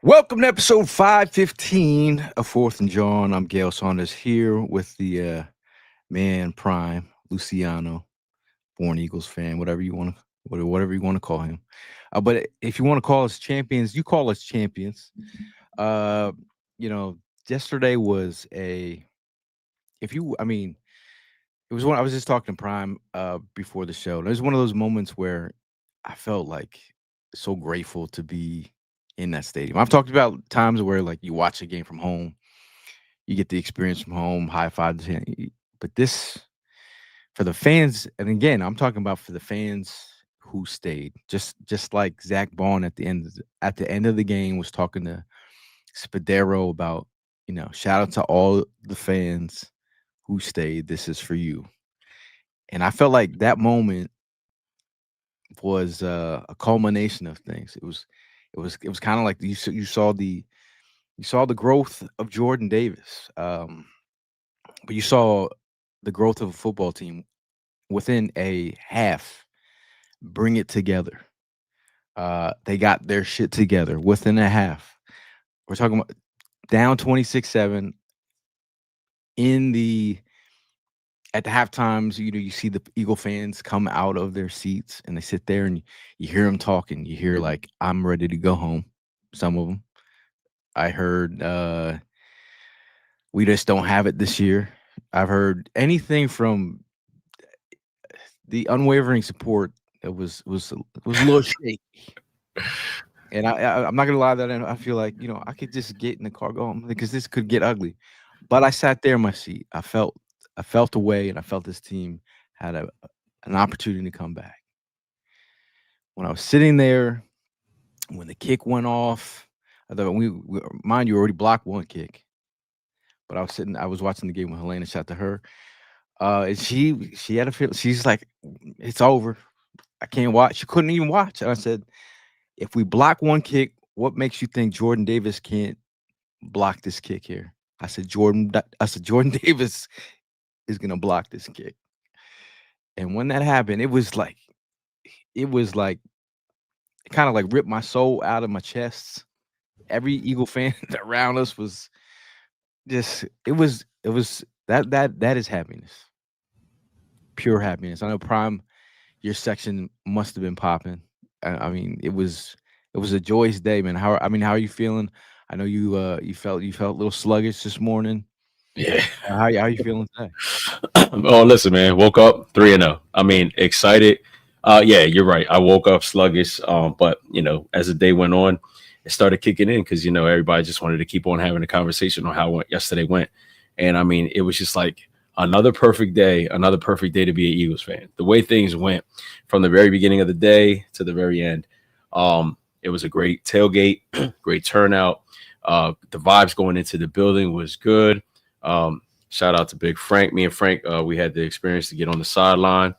Welcome to episode 515 of Fourth and Jawn. I'm Gail Saunders here with the man Prime, Luciano, born Eagles fan, whatever you want to call him. But if you want to call us champions, you call us champions. Uh, Yesterday was it was one I was just talking to Prime before the show. It was one of those moments where I felt like so grateful to be in that stadium. I've talked about times where like you watch a game from home, you get the experience from home, high five, but this for the fans, and again, I'm talking about for the fans who stayed. Just like Zach Baun at the end of the game was talking to Spadero about, shout out to all the fans who stayed. This is for you. And I felt like that moment was a culmination of things. It was kind of like you saw the growth of Jordan Davis, but you saw the growth of a football team within a half. Bring it together. They got their shit together within a half. We're talking about down 26-7 at the half times. You see the Eagle fans come out of their seats and they sit there and you hear them talking. You hear like, I'm ready to go home. Some of them. I heard we just don't have it this year. I've heard anything from the unwavering support. It was a little shaky. And I'm not gonna lie that I feel like I could just get in the car, go home, because this could get ugly. But I sat there in my seat. I felt the way, and I felt this team had an opportunity to come back. When I was sitting there, when the kick went off, I thought mind you, already blocked one kick. But I was watching the game with Helena, shot to her. And she had a feel. She's like, it's over. I can't watch. She couldn't even watch. And I said, if we block one kick, what makes you think Jordan Davis can't block this kick here? I said, Jordan Davis is gonna block this kick. And when that happened, it was like it kind of like ripped my soul out of my chest. Every Eagle fan around us was just it was that is happiness. Pure happiness. I know Prime, your section must have been popping. I mean, it was a joyous day, man. How are you feeling? I know you felt a little sluggish this morning. Yeah. How are you feeling today? Oh, listen, man. Woke up 3-0. I mean, excited. Yeah, you're right. I woke up sluggish. But as the day went on, it started kicking in because everybody just wanted to keep on having a conversation on how yesterday went. And I mean, it was just like another perfect day to be an Eagles fan. The way things went from the very beginning of the day to the very end. It was a great tailgate, great turnout. The vibes going into the building was good. Shout out to Big Frank. Me and Frank, we had the experience to get on the sideline.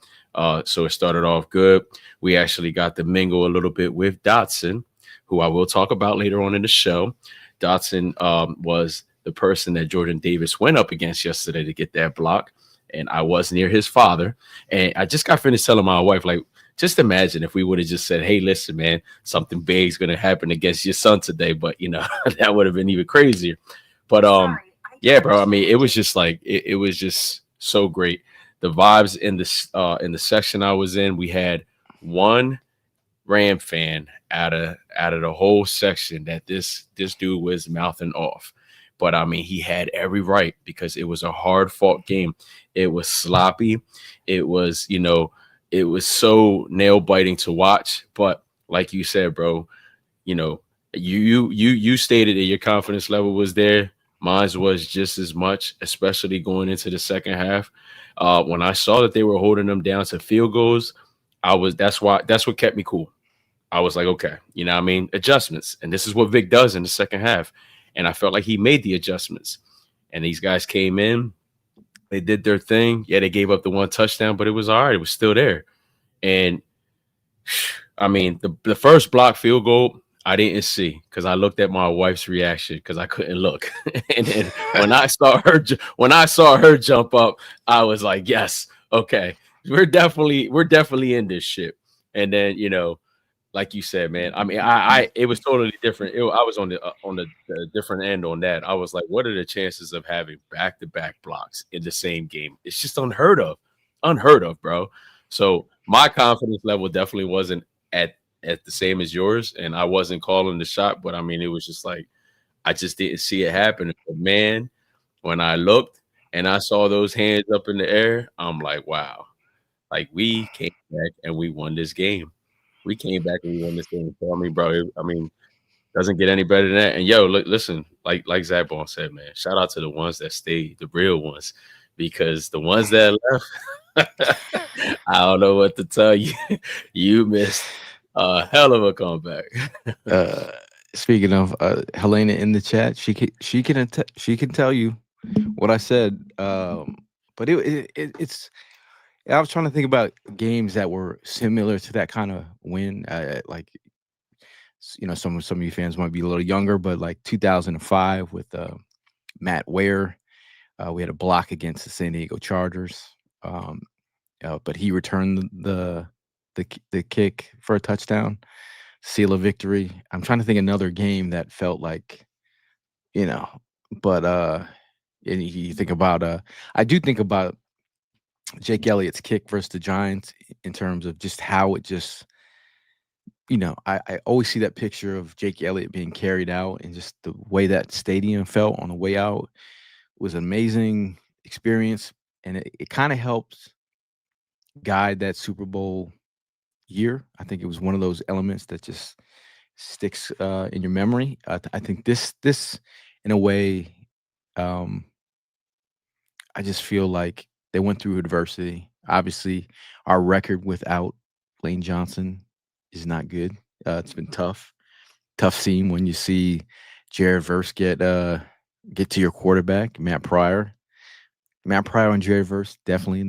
So it started off good. We actually got to mingle a little bit with Dotson, who I will talk about later on in the show. Dotson was the person that Jordan Davis went up against yesterday to get that block. And I was near his father. And I just got finished telling my wife, like, just imagine if we would have just said, hey, listen, man, something big is going to happen against your son today. But, that would have been even crazier. But, yeah, bro, I mean, it was just like it was just so great. The vibes in the section I was in, we had one Ram fan out of the whole section that this dude was mouthing off. But I mean, he had every right because it was a hard fought game. It was sloppy. It was, it was so nail biting to watch. But like you said, bro, you stated that your confidence level was there. Mine was just as much, especially going into the second half. When I saw that they were holding them down to field goals, that's what kept me cool. I was like, okay, you know what I mean? Adjustments. And this is what Vic does in the second half. And I felt like he made the adjustments. And these guys came in, they did their thing. Yeah, they gave up the one touchdown, but it was all right. It was still there. And I mean, the first block field goal I didn't see because I looked at my wife's reaction because I couldn't look. And then when I saw her jump up, I was like, yes, okay, we're definitely in this shit. And then like you said, man. I mean, I it was totally different. I was on the different end on that. I was like, what are the chances of having back to back blocks in the same game? It's just unheard of, bro. So my confidence level definitely wasn't at the same as yours, and I wasn't calling the shot. But I mean, it was just like I just didn't see it happen. But man, when I looked and I saw those hands up in the air, I'm like, wow, like we came back and we won this game. We came back and we won this game. So I mean, bro, I mean, doesn't get any better than that. And yo, look, listen, like Zach Bone said, man, shout out to the ones that stayed, the real ones, because the ones that left, I don't know what to tell you. You missed a hell of a comeback. Uh, Speaking of Helena in the chat, she can tell you what I said. But it's I was trying to think about games that were similar to that kind of win. Like some of you fans might be a little younger, but like 2005 with Matt Ware, we had a block against the San Diego Chargers, um, but he returned the kick for a touchdown, seal of victory. I'm trying to think another game that felt like you know, but and you think about I do think about Jake Elliott's kick versus the Giants in terms of just how it just I always see that picture of Jake Elliott being carried out and just the way that stadium felt on the way out was an amazing experience. And it kind of helps guide that Super Bowl year. I think it was one of those elements that just sticks in your memory. I think this in a way, um, I just feel like they went through adversity. Obviously, our record without Lane Johnson is not good. It's been tough scene when you see Jared Verse get to your quarterback, Matt Pryor. Matt Pryor and Jared Verse Definitely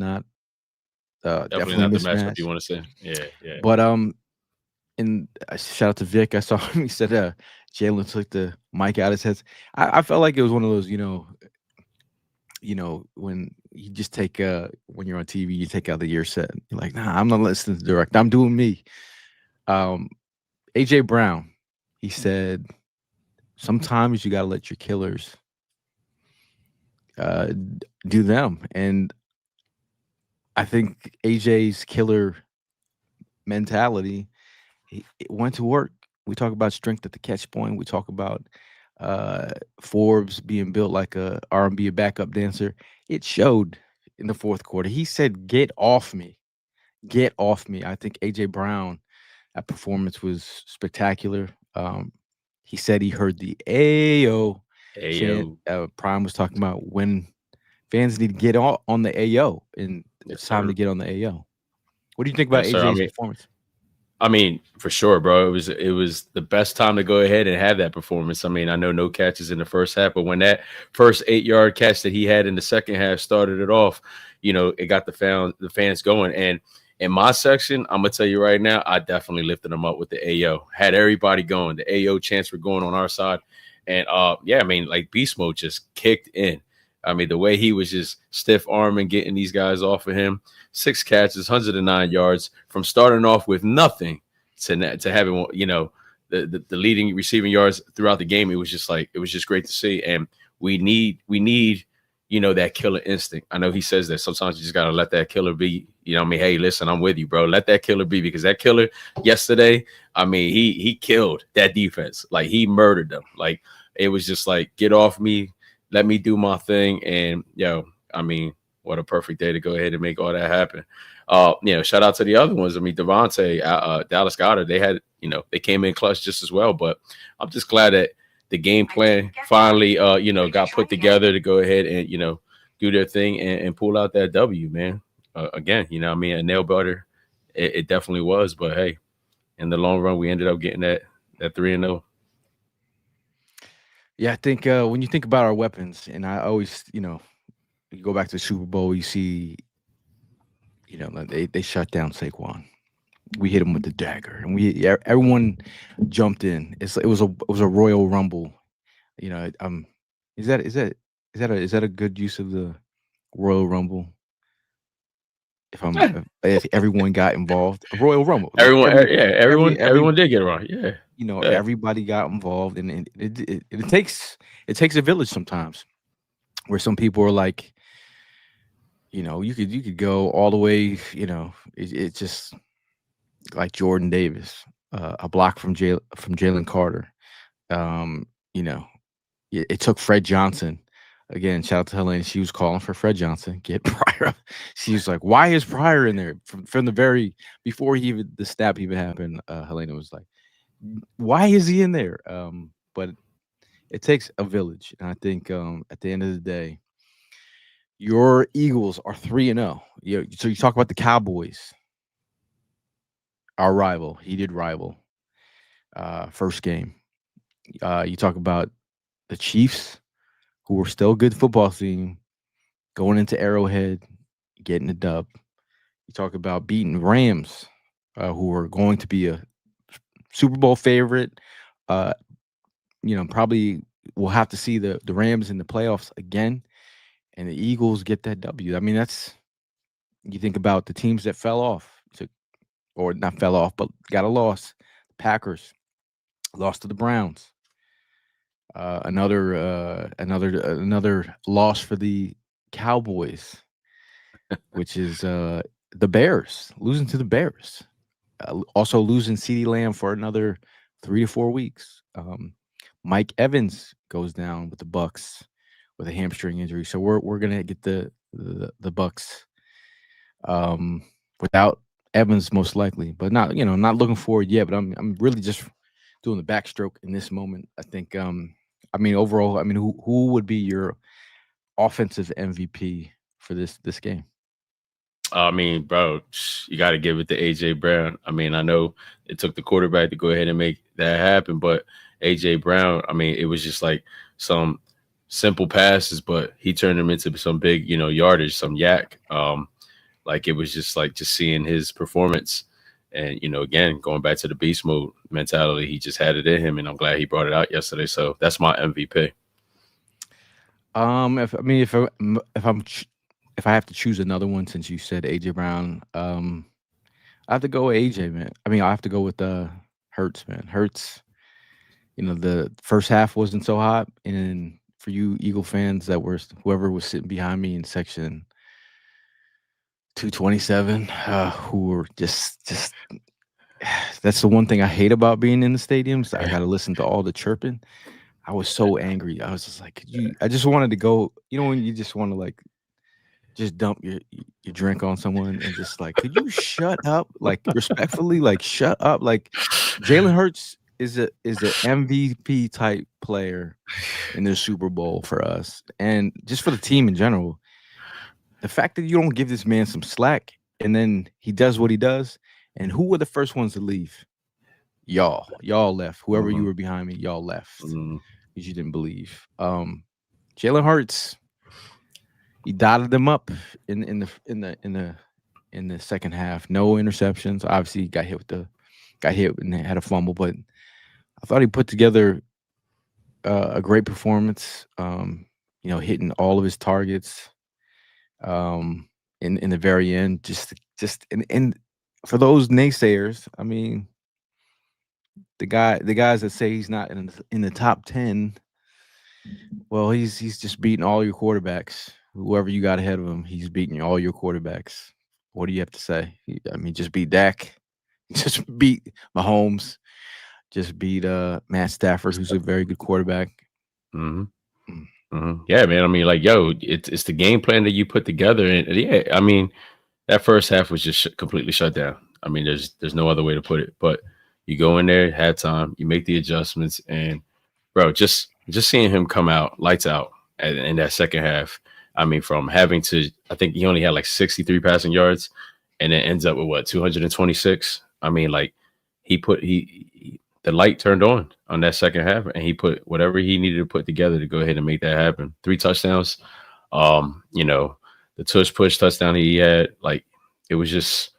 definitely not the matchup you mismatched. want to say. Yeah, yeah. But and shout out to Vic. I saw him. He said Jalen took the mic out his head. I felt like it was one of those, when you just take when you're on TV, you take out the ear set. You're like, nah, I'm not listening to direct. I'm doing me. Um, AJ Brown, he said, sometimes you got to let your killers do them. And I think AJ's killer mentality, it went to work. We talk about strength at the catch point. We talk about uh, Forbes being built like a R&B backup dancer. It showed in the fourth quarter. He said, "Get off me, get off me." I think AJ Brown, that performance was spectacular. He said he heard the AO Hey chant. yo, Prime was talking about when fans need to get on the AO, and yes it's time to sir, get on the AO. What do you think about yes sir. AJ's performance? I mean, for sure, bro. It was the best time to go ahead and have that performance. I mean, I know no catches in the first half, but when that first 8 yard catch that he had in the second half started it off, it got the fans going. And in my section, I'm gonna tell you right now, I definitely lifted them up with the AO. Had everybody going. The AO chants were going on our side, and yeah, I mean, like beast mode just kicked in. I mean, the way he was just stiff arming, getting these guys off of him. 6 catches, 109 yards from starting off with nothing to having the leading receiving yards throughout the game. It was just great to see, and we need that killer instinct. I know he says that sometimes you just gotta let that killer be. I mean, hey, listen, I'm with you, bro. Let that killer be because that killer yesterday, I mean, he killed that defense. Like he murdered them. Like it was just like get off me, let me do my thing, and I mean, what a perfect day to go ahead and make all that happen. Shout out to the other ones. I mean, Devontae, Dallas Goddard, they came in clutch just as well. But I'm just glad that the game plan finally, got put together to go ahead and do their thing and pull out that W, man. Again, I mean, a nail biter, it definitely was. But hey, in the long run, we ended up getting that 3-0. Yeah, I think when you think about our weapons, and I always, you go back to the Super Bowl, you see, like, they shut down Saquon. We hit him with the dagger, and everyone jumped in. It was a Royal Rumble. Is that a good use of the Royal Rumble? If everyone got involved, a Royal Rumble, like Everyone, every everyone did get it wrong. Yeah, yeah. everybody got involved, and it takes a village sometimes. Where some people are like, you could go all the way, it's just like Jordan Davis, a block from Jalen Carter. Um, you know, it took Fred Johnson. Again, shout out to Helene. She was calling for Fred Johnson. Get Pryor up. She was like, "Why is Pryor in there?" From the very before the snap even happened. Helena was like, "Why is he in there?" But it takes a village, and I think at the end of the day, your Eagles are 3-0. So you talk about the Cowboys, our rival, heated rival. First game. You talk about the Chiefs, who were still a good football team, going into Arrowhead, getting a dub. You talk about beating Rams, who are going to be a Super Bowl favorite. Uh, probably we'll have to see the Rams in the playoffs again, and the Eagles get that W. I mean, you think about the teams that fell off, or not fell off, but got a loss. Packers lost to the Browns. Another loss for the Cowboys, which is the Bears, losing to the Bears. Also losing CeeDee Lamb for another 3 to 4 weeks. Mike Evans goes down with the Bucks with a hamstring injury, so we're gonna get the Bucks without Evans most likely, but not looking forward yet. But I'm really just doing the backstroke in this moment. I think I mean overall, I mean who would be your offensive MVP for this game? I mean, bro, you got to give it to AJ Brown. I mean, I know it took the quarterback to go ahead and make that happen, but AJ Brown, I mean, it was just like some simple passes, but he turned them into some big, yardage, some yak. Like it was just like just seeing his performance, and again, going back to the beast mode mentality, he just had it in him, and I'm glad he brought it out yesterday. So that's my MVP. If I mean if I'm if I have to choose another one, since you said AJ Brown, I have to go with AJ, man. I mean, I have to go with Hurts, man. Hurts, the first half wasn't so hot, and for you Eagle fans that were whoever was sitting behind me in section 227, who were just that's the one thing I hate about being in the stadiums. I got to listen to all the chirping. I was so angry. I was just like, I just wanted to go. When you just want to like just dump your drink on someone and just like, could you shut up? Like respectfully, like shut up. Like Jalen Hurts is a MVP type player in the Super Bowl for us, and just for the team in general. The fact that you don't give this man some slack, and then he does what he does, and who were the first ones to leave? Y'all left. Whoever you Mhm, were behind me, y'all left mhm. because you didn't believe. Jalen Hurts, he dotted them up in the second half. No interceptions. Obviously, he got hit and had a fumble, but I thought he put together a great performance. Hitting all of his targets. In the very end, just and for those naysayers, I mean, the guys that say he's not in the top 10, well, he's just beating all your quarterbacks. Whoever you got ahead of him, he's beating all your quarterbacks. What do you have to say? I mean, just beat Dak, just beat Mahomes, just beat Matt Stafford, who's a very good quarterback. Mhm. Mm. Yeah, man. I mean, like, yo, it's the game plan that you put together, and yeah, I mean, that first half was just completely shut down. I mean, there's no other way to put it. But you go in there, halftime, you make the adjustments, and bro, just seeing him come out, lights out in that second half. I mean, from having to, I think he only had like 63 passing yards, and then ends up with what 226. I mean, like the light turned on that second half, and he put whatever he needed to put together to go ahead and make that happen. 3 touchdowns. You know, the tush push touchdown he had, like it was just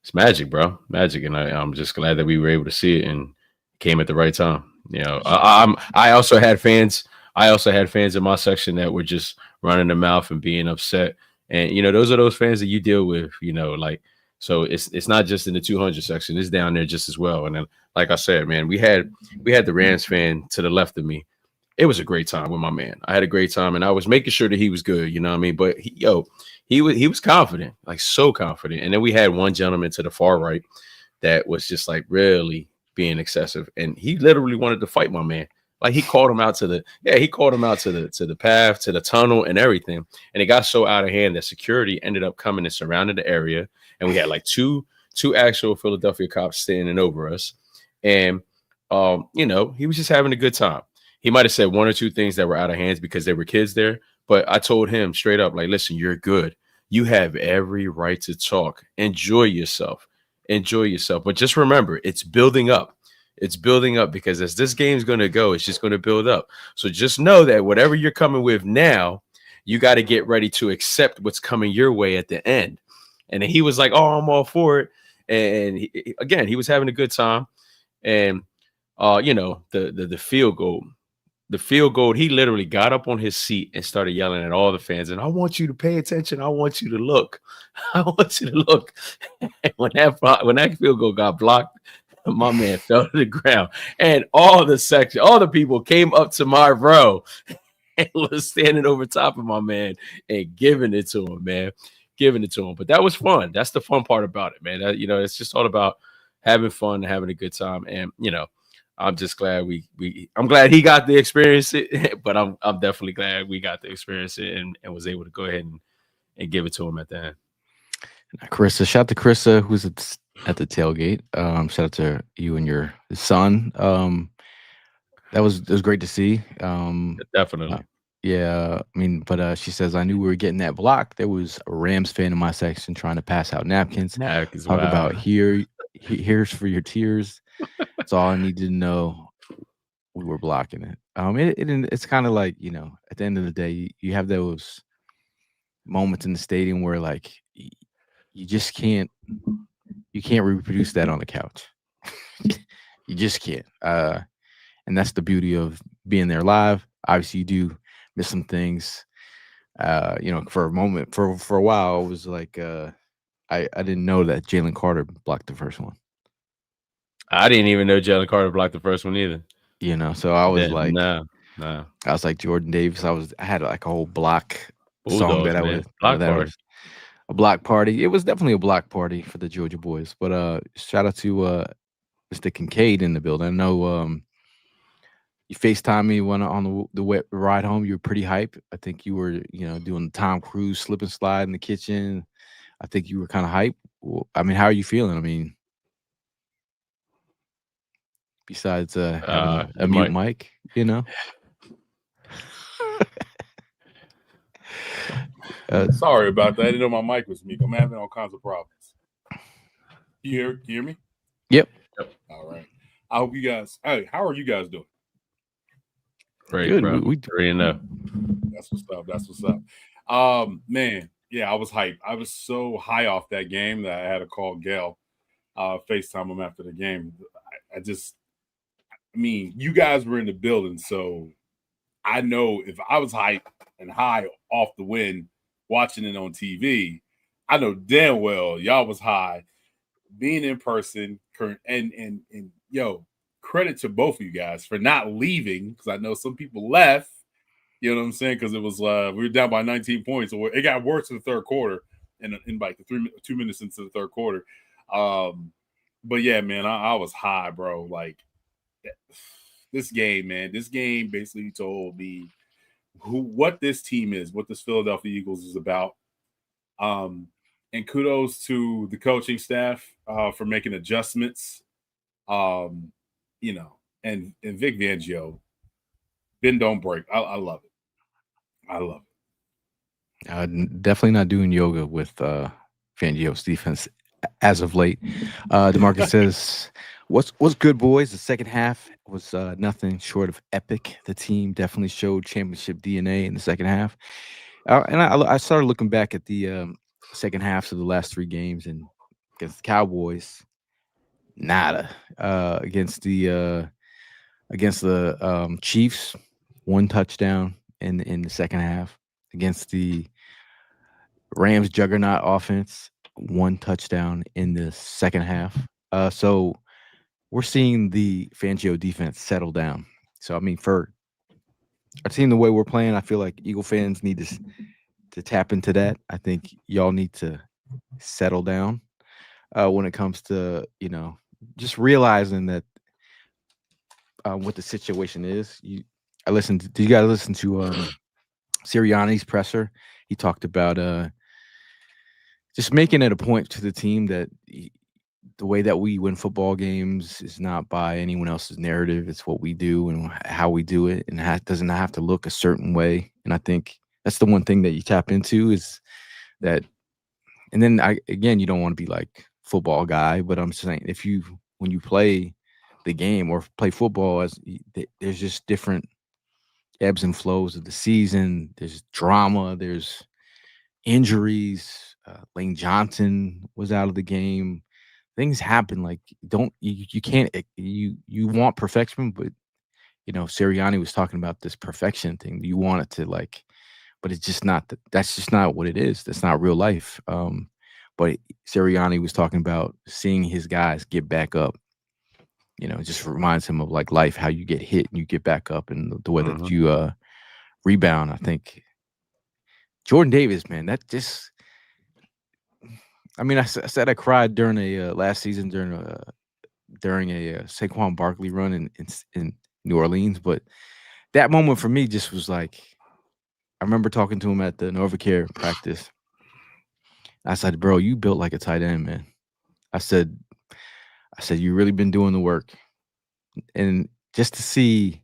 it's magic, bro, magic, and I'm just glad that we were able to see it and came at the right time. You know, I also had fans. I also had fans in my section that were just running their mouth and being upset. And you know, those are those fans that you deal with. You know, like so it's not just in the 200 section; it's down there just as well. And then, like I said, man, we had the Rams fan to the left of me. It was a great time with my man. I had a great time, and I was making sure that he was good. You know what I mean? But he was confident, like so confident. And then we had one gentleman to the far right that was just like really being excessive, and he literally wanted to fight my man. Like he called him out to the he called him out to the path, to the tunnel, and everything. And it got so out of hand that security ended up coming and surrounding the area, and we had like two actual Philadelphia cops standing over us. And you know, he was just having a good time. He might have said one or two things that were out of hands because there were kids there, but I told him straight up, like, listen, you're good. You have every right to talk. Enjoy yourself. Enjoy yourself. But just remember, it's building up. It's building up because as this game's going to go, it's just going to build up. So just know that whatever you're coming with now, you got to get ready to accept what's coming your way at the end. And he was like, oh, I'm all for it. And again, he was having a good time. And you know, the field goal. The field goal, he literally got up on his seat and started yelling at all the fans. And I want you to pay attention. I want you to look. I want you to look. And when that field goal got blocked, my man fell to the ground. And all the people came up to my row and was standing over top of my man and giving it to him, man. Giving it to him. But that was fun. That's the fun part about it, man. You know, it's just all about having fun, having a good time. And, you know, I'm just glad I'm glad he got to experience it, but I'm definitely glad we got to experience it and was able to go ahead and give it to him at the end. Carissa, shout out to Carissa, who's at the tailgate. Shout out to you and your son. It was great to see. Uh, Definitely. yeah, I mean, but she says I knew we were getting that block. There was a Rams fan in my section trying to pass out napkins. Nah, as Talk well. about here's for your tears. That's all I needed to know. We were blocking it. It's kind of like at the end of the day, you have those moments in the stadium where like you just can't reproduce that on the couch. You just can't. And that's the beauty of being there live. Obviously, you do miss some things. For a moment, for a while, it was like I didn't know that Jalen Carter blocked the first one. I didn't even know Jalen Carter blocked the first one either. So I was Then like, no, no. Jordan Davis. I had like a whole block song Bulldogs, that I man. was Block that party. was a block party. It was definitely a block party for the Georgia boys. But shout out to Mr. Kincaid in the building. I know you FaceTime me when on the ride home. You were pretty hype. I think you were doing the Tom Cruise slip and slide in the kitchen. I think you were kind of hype. I mean, how are you feeling? I mean, besides having a It mute might. mic, uh, Sorry about that. I didn't know my mic was mute. I'm having all kinds of problems. You hear me? yep, All right. I hope you guys. Hey, how are you guys doing? Great, good. bro. We 3-0. That's what's up. That's what's up. Man, yeah, I was hyped. I was so high off that game that I had to call Gail, FaceTime him after the game. I mean, you guys were in the building, so I know if I was hyped and high off the win, watching it on TV, I know damn well y'all was high being in person. And yo, credit to both of you guys for not leaving because I know some people left. You know what I'm saying? Because it was we were down by 19 points, or it got worse in the third quarter, in like the 2 minutes into the third quarter. But yeah, man, I was high, bro. Like this game, man. This game basically told me what this team is, what this Philadelphia Eagles is about. And kudos to the coaching staff for making adjustments. Um, and Vic Fangio, Bend don't break. I love it. I love it. Definitely not doing yoga with Fangio's defense as of late. DeMarcus says, "What's good, boys? The second half was nothing short of epic. The team definitely showed championship DNA in the second half." And I started looking back at the second halves of the last three games, and against the Cowboys, nada. Against the Chiefs, one touchdown in the second half. Against the Rams juggernaut offense, one touchdown in the second half. So we're seeing the Fangio defense settle down. So I mean, for a team the way we're playing, I feel like Eagle fans need to tap into that. I think y'all need to settle down when it comes to just realizing that what the situation is. I listened. Did you guys listen to Sirianni's presser? He talked about just making it a point to the team that the way that we win football games is not by anyone else's narrative. It's what we do and how we do it, and it doesn't have to look a certain way. And I think that's the one thing that you tap into is that. And then again, you don't want to be like football guy, but I'm saying when you play the game or play football, there's just different ebbs and flows of the season. There's drama. There's injuries. Lane Johnson was out of the game. Things happen. Like you can't you want perfection, but Sirianni was talking about this perfection thing. You want it to but it's just not that's just not what it is. That's not real life. But Sirianni was talking about seeing his guys get back up. It just reminds him of like life, how you get hit and you get back up, and the way that you rebound. I think Jordan Davis, man, that just. I mean, I said I cried during a last season during a Saquon Barkley run in New Orleans, but that moment for me just was like, I remember talking to him at the Novacare practice. I said, "Bro, you built like a tight end, man." I said, "You really been doing the work," and just to see,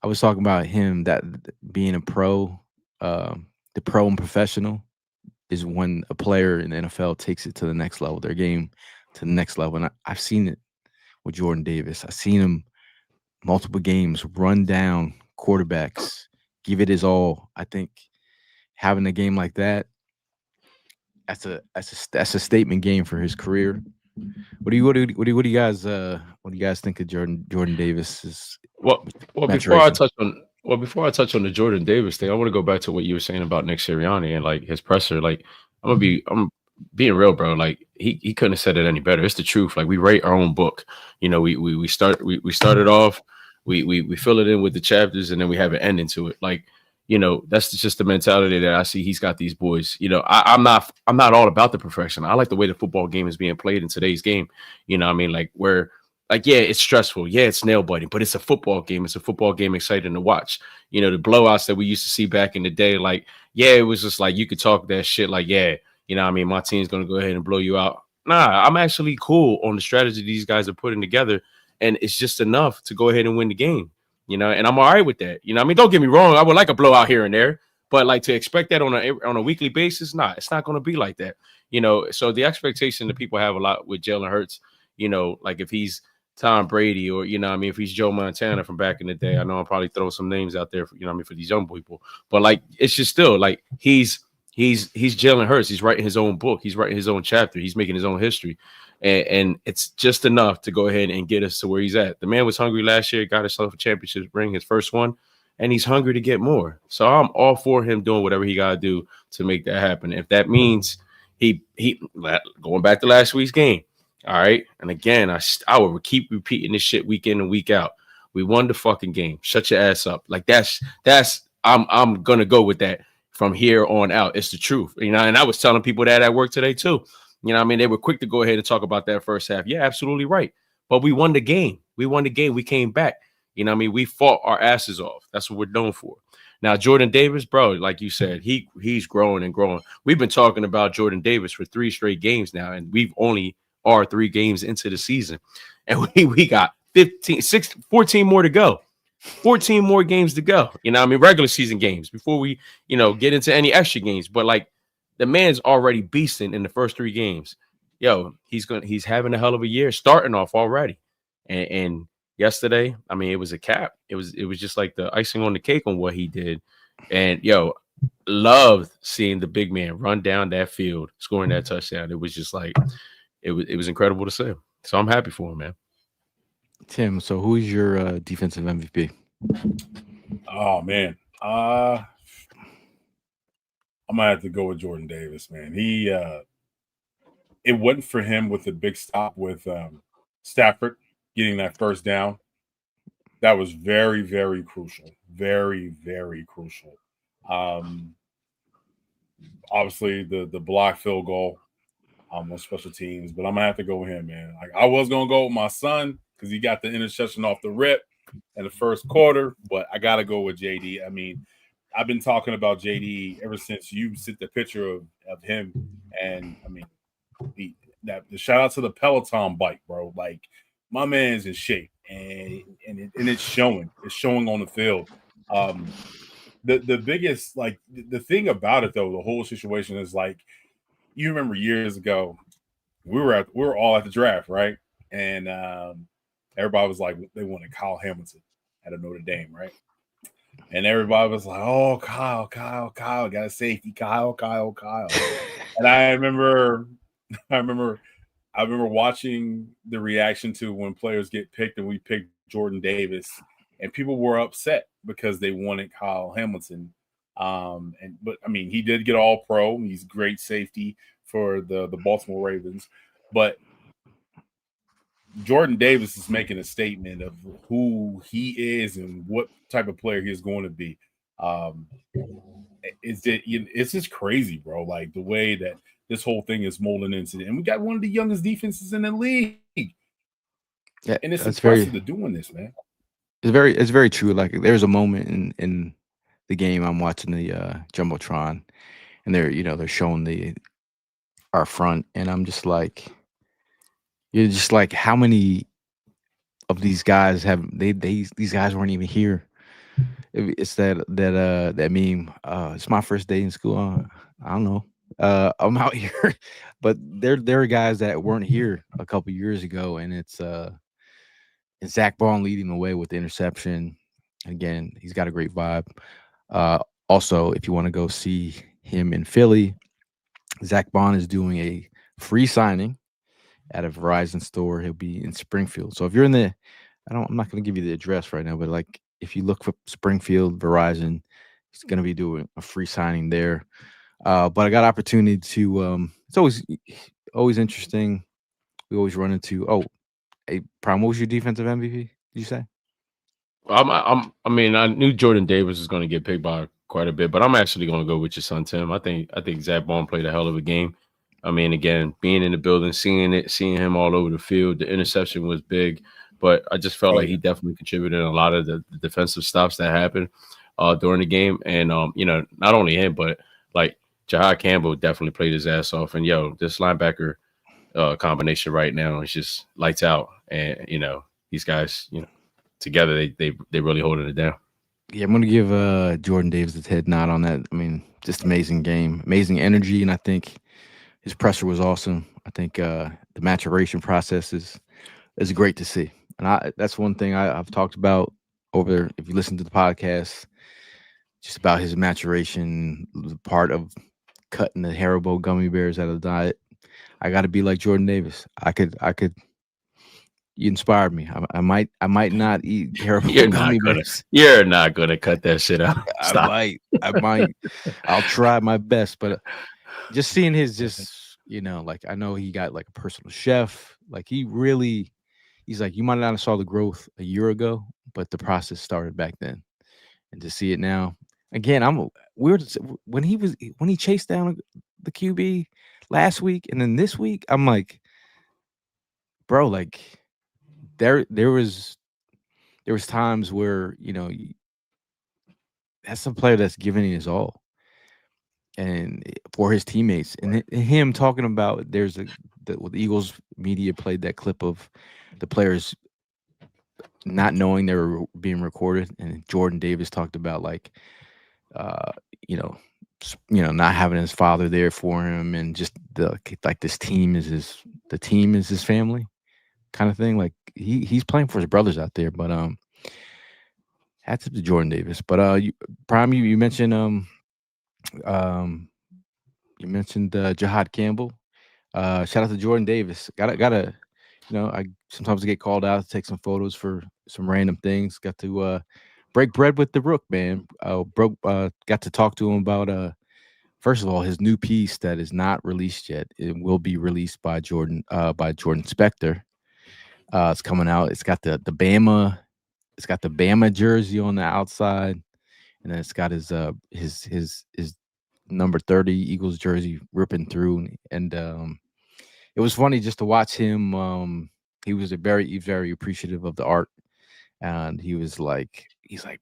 I was talking about him that being a pro, the pro and professional is when a player in the NFL takes it to the next level, their game to the next level. And I've seen it with Jordan Davis. I've seen him multiple games run down quarterbacks, give it his all. I think having a game like that, that's a statement game for his career. What do you guys think of Jordan Davis's Well, maturation? before I touch on the Jordan Davis thing, I want to go back to what you were saying about Nick Sirianni and like his presser. Like, I'm being real, bro. Like he couldn't have said it any better. It's the truth. Like we write our own book. We started off, we fill it in with the chapters, and then we have an ending to it. Like, that's just the mentality that I see. He's got these boys. I'm not all about the perfection. I like the way the football game is being played in today's game. I mean, like where. Like, yeah, it's stressful. Yeah, it's nail biting, but it's a football game. It's a football game exciting to watch. The blowouts that we used to see back in the day, like, yeah, it was just like you could talk that shit like, yeah, I mean, my team's going to go ahead and blow you out. Nah, I'm actually cool on the strategy these guys are putting together, and it's just enough to go ahead and win the game, and I'm all right with that. I mean, don't get me wrong. I would like a blowout here and there, but like to expect that on a weekly basis, nah, it's not going to be like that. So the expectation that people have a lot with Jalen Hurts, like if he's Tom Brady or I mean if he's Joe Montana from back in the day. I know I'll probably throw some names out there for for these young people, but like it's just still like he's Jalen Hurts. He's writing his own book, he's writing his own chapter, he's making his own history, and it's just enough to go ahead and get us to where he's at. The man was hungry last year, got himself a championship ring, his first one, and he's hungry to get more. So I'm all for him doing whatever he got to do to make that happen. If that means he going back to last week's game. All right. And again, I will keep repeating this shit week in and week out. We won the fucking game. Shut your ass up. Like that's I'm gonna go with that from here on out. It's the truth. And I was telling people that at work today too. I mean, they were quick to go ahead and talk about that first half. Yeah, absolutely right. But we won the game. We came back. I mean, we fought our asses off. That's what we're known for. Now, Jordan Davis, bro, like you said, he's growing and growing. We've been talking about Jordan Davis for 3 straight games now, and we've only are 3 games into the season, and we got 14 more to go. 14 more games to go. You know, I mean, regular season games before we, get into any extra games. But like the man's already beasting in the first 3 games. Yo, he's having a hell of a year starting off already. And yesterday, I mean, it was a cap. It was just like the icing on the cake on what he did. And yo, loved seeing the big man run down that field, scoring that touchdown. It was just like it was incredible to see. So I'm happy for him, man. Tim, so who is your defensive MVP? Oh man, I'm gonna have to go with Jordan Davis, man. It wasn't for him with the big stop with Stafford getting that first down. That was very, very crucial. Very, very crucial. Um, Obviously, the block field goal on special teams, but I'm gonna have to go with him, man. Like I was gonna go with my son because he got the interception off the rip in the first quarter, but I gotta go with JD. I mean, I've been talking about JD ever since you sent the picture of him, and I mean, the shout out to the Peloton bike, bro. Like my man's in shape, and it's showing. It's showing on the field. Um, the biggest the thing about it though, the whole situation is like you remember years ago, we were all at the draft, right? And everybody was like they wanted Kyle Hamilton out of Notre Dame, right? And everybody was like, "Oh, Kyle, got a safety, Kyle." And I remember, I remember watching the reaction to when players get picked, and we picked Jordan Davis, and people were upset because they wanted Kyle Hamilton. But I mean, he did get All Pro. He's great safety for the Baltimore Ravens, but Jordan Davis is making a statement of who he is and what type of player he is going to be. Um, it's just crazy, bro. Like the way that this whole thing is molding into, and we got one of the youngest defenses in the league, Yeah, and it's that's very impressive to doing this, man. it's very true. Like there's a moment in the game I'm watching the jumbotron, and they're showing the our front, and I'm just like, you're just like, how many of these guys have these guys weren't even here. It's that meme. It's my first day in school. I don't know. I'm out here, but there are guys that weren't here a couple years ago, and it's Zach Bond leading the way with the interception. Again, he's got a great vibe. Uh, Also, if you want to go see him in Philly, Zach Bond is doing a free signing at a Verizon store. He'll be in Springfield. So if you're in the, I'm not going to give you the address right now, but like if you look for Springfield Verizon, he's going to be doing a free signing there. But I got opportunity to. It's always interesting. We always run into. Oh, hey, Prime, what was your defensive MVP? Did you say? I mean, I knew Jordan Davis was going to get picked by quite a bit, but I'm actually going to go with your son Tim. I think Zach Bond played a hell of a game. I mean, again, being in the building, seeing him all over the field, the interception was big, but I just felt Oh like he yeah, definitely contributed in a lot of the defensive stops that happened during the game. And not only him, but like Jahad Campbell definitely played his ass off. And yo, this linebacker combination right now is just lights out. And these guys, together they really holding it down. Yeah, I'm gonna give Jordan Davis the head nod on that. I mean, just amazing game, amazing energy, and I think his presser was awesome. I think the maturation process is great to see, and that's one thing I've talked about over. If you listen to the podcast, just about his maturation, the part of cutting the Haribo gummy bears out of the diet. I got to be like Jordan Davis. I could. You inspired me. I might not eat Haribo You're not gummy gonna bears. you're not gonna cut that shit out. I Stop. might. I might. I'll try my best, but just seeing his like I know he got like a personal chef. Like he's like, you might not have saw the growth a year ago, but the process started back then. And to see it now, again, I'm weird when he chased down the QB last week and then this week, I'm like, bro, like there was times where, that's a player that's giving his all and for his teammates and him talking about the Eagles media played that clip of the players not knowing they were being recorded, and Jordan Davis talked about like, uh, you know, not having his father there for him, and just like this team is his family kind of thing. Like he's playing for his brothers out there, but hats up to Jordan Davis. But Prime, you mentioned um Jahad Campbell. Shout out to Jordan Davis. Gotta I sometimes get called out to take some photos for some random things. Got to break bread with the Rook, man. Got to talk to him about first of all his new piece that is not released yet. It will be released by Jordan Spector. It's coming out. It's got the Bama jersey on the outside, and then it's got his number 30 Eagles jersey ripping through, and it was funny just to watch him. He was very appreciative of the art, and he's like,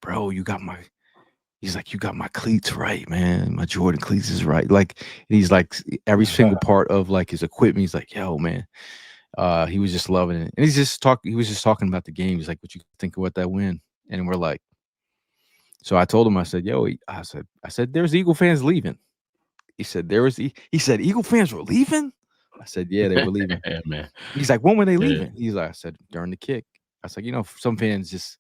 bro, you got my cleats right, man. My Jordan cleats is right. Like, he's like every single part of like his equipment. He's like, yo, man. He was just loving it, and he was just talking about the game. He's like, what you think about that win? And we're like, so I told him, I said, yo, I said, there's Eagle fans leaving. He said he said Eagle fans were leaving. I said, yeah, they were leaving. Yeah, man. He's like, when were they Yeah. leaving? He's like, I said, during the kick. I was like, some fans just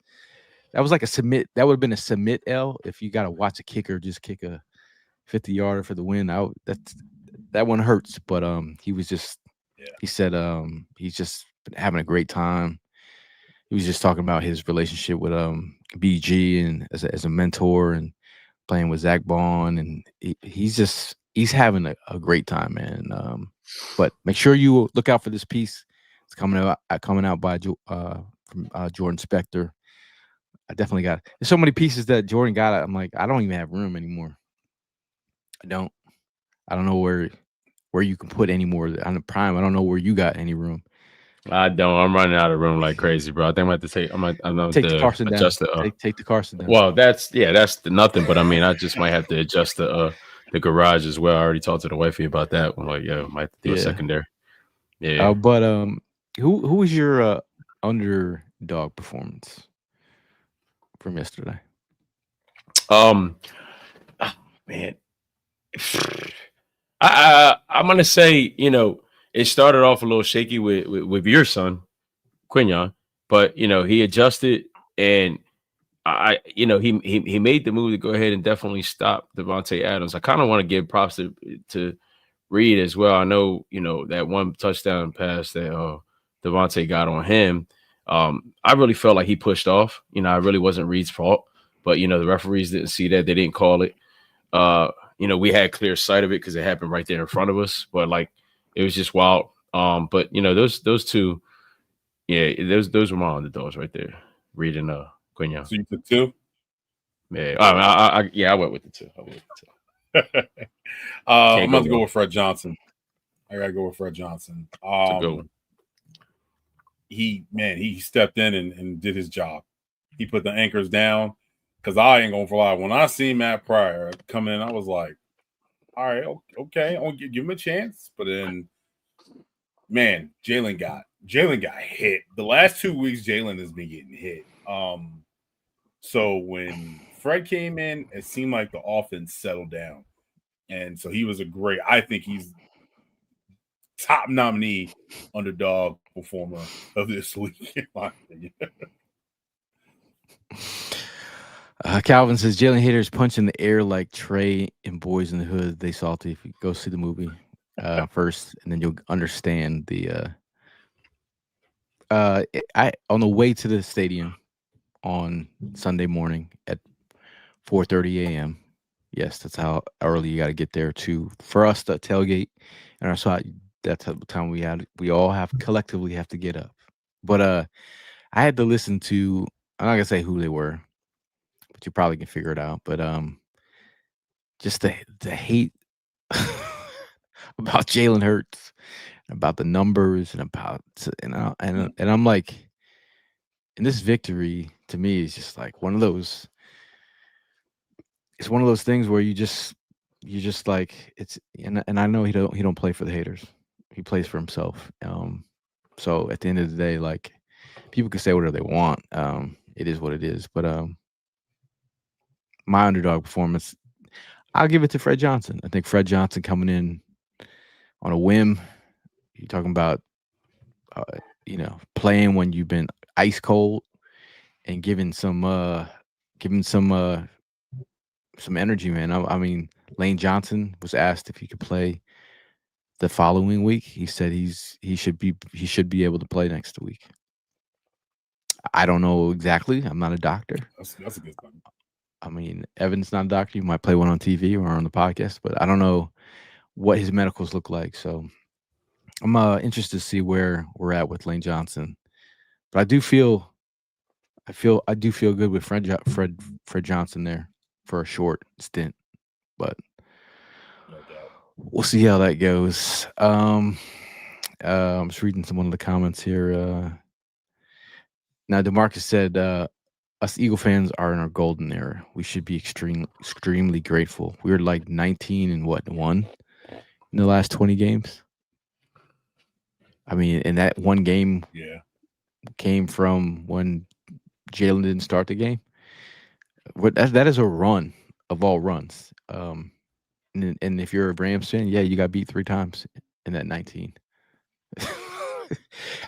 that was like a submit. That would have been a submit L if you got to watch a kicker just kick a 50-yarder for the win. That one hurts. But he was just he said he's just been having a great time. He was just talking about his relationship with BG and as a mentor, and playing with Zach Bond, and he's having a great time, man. But make sure you look out for this piece. It's coming out by from Jordan Spector. I definitely got it. There's so many pieces that Jordan got. I'm like, I don't even have room anymore. I don't. I don't know where you can put any more on the Prime. I don't know where you got any room. I don't. I'm running out of room like crazy, bro. I think I'm going to take. I'm going Take the to Carson down. adjust the. Take the Carson down. Well, that's nothing. But I mean, I just might have to adjust the garage as well. I already talked to the wifey about that. I'm like, yeah, might have to do a secondary. Yeah. But who was your underdog performance from yesterday? Man, I'm gonna say, it started off a little shaky with your son, Quinion, but he adjusted, and he made the move to go ahead and definitely stop Devontae Adams. I kind of want to give props to Reed as well. I know, that one touchdown pass that Devontae got on him. I really felt like he pushed off. I really wasn't Reed's fault, but the referees didn't see that. They didn't call it. We had clear sight of it because it happened right there in front of us, but like it was just wild. But those two, yeah, those were my underdogs right there. Reed and Quinion. So you took two? Yeah, I went with the two. I'm about to go with Fred Johnson. I gotta go with Fred Johnson. He stepped in and did his job. He put the anchors down. Because I ain't gonna fly. When I seen Matt Pryor come in, I was like, all right, okay, I'll give him a chance. But then, man, Jalen got hit. The last 2 weeks, Jalen has been getting hit. So when Fred came in, it seemed like the offense settled down. And so he was I think he's top nominee underdog performer of this week, in my opinion. Calvin says Jalen haters punch in the air like Trey and Boys in the Hood. They salty. If you go see the movie first, and then you'll understand the. I on the way to the stadium on Sunday morning at 4:30 a.m. Yes, that's how early you got to get there for us to tailgate, and our spot. That's the time we all collectively have to get up. But I had to listen to. I'm not gonna say who they were, but you probably can figure it out. But just the hate about Jalen Hurts, about the numbers, and and I'm like, and this victory to me is just like one of those. It's one of those things where you just like it's, and I know he don't play for the haters. He plays for himself. So at the end of the day, like people can say whatever they want. It is what it is. But my underdog performance, I'll give it to Fred Johnson. I think Fred Johnson coming in on a whim. You're talking about, uh, playing when you've been ice cold and giving some energy, man. I mean, Lane Johnson was asked if he could play the following week. He said he should be able to play next week. I don't know exactly. I'm not a doctor. That's a good thing. I mean, Evan's not a doctor. You might play one on TV or on the podcast, but I don't know what his medicals look like. So I'm interested to see where we're at with Lane Johnson. But I do feel good with Fred Johnson there for a short stint. But No doubt. we'll see how that goes. I'm just reading some of the comments here. Now, Demarcus said, "Us Eagle fans are in our golden era. We should be extremely grateful. We were like 19 and what one in the last 20 games. I mean, and that one game Yeah. came from when Jalen didn't start the game. That is a run of all runs. And if you're a Rams fan, yeah, you got beat 3 times in that 19. how It's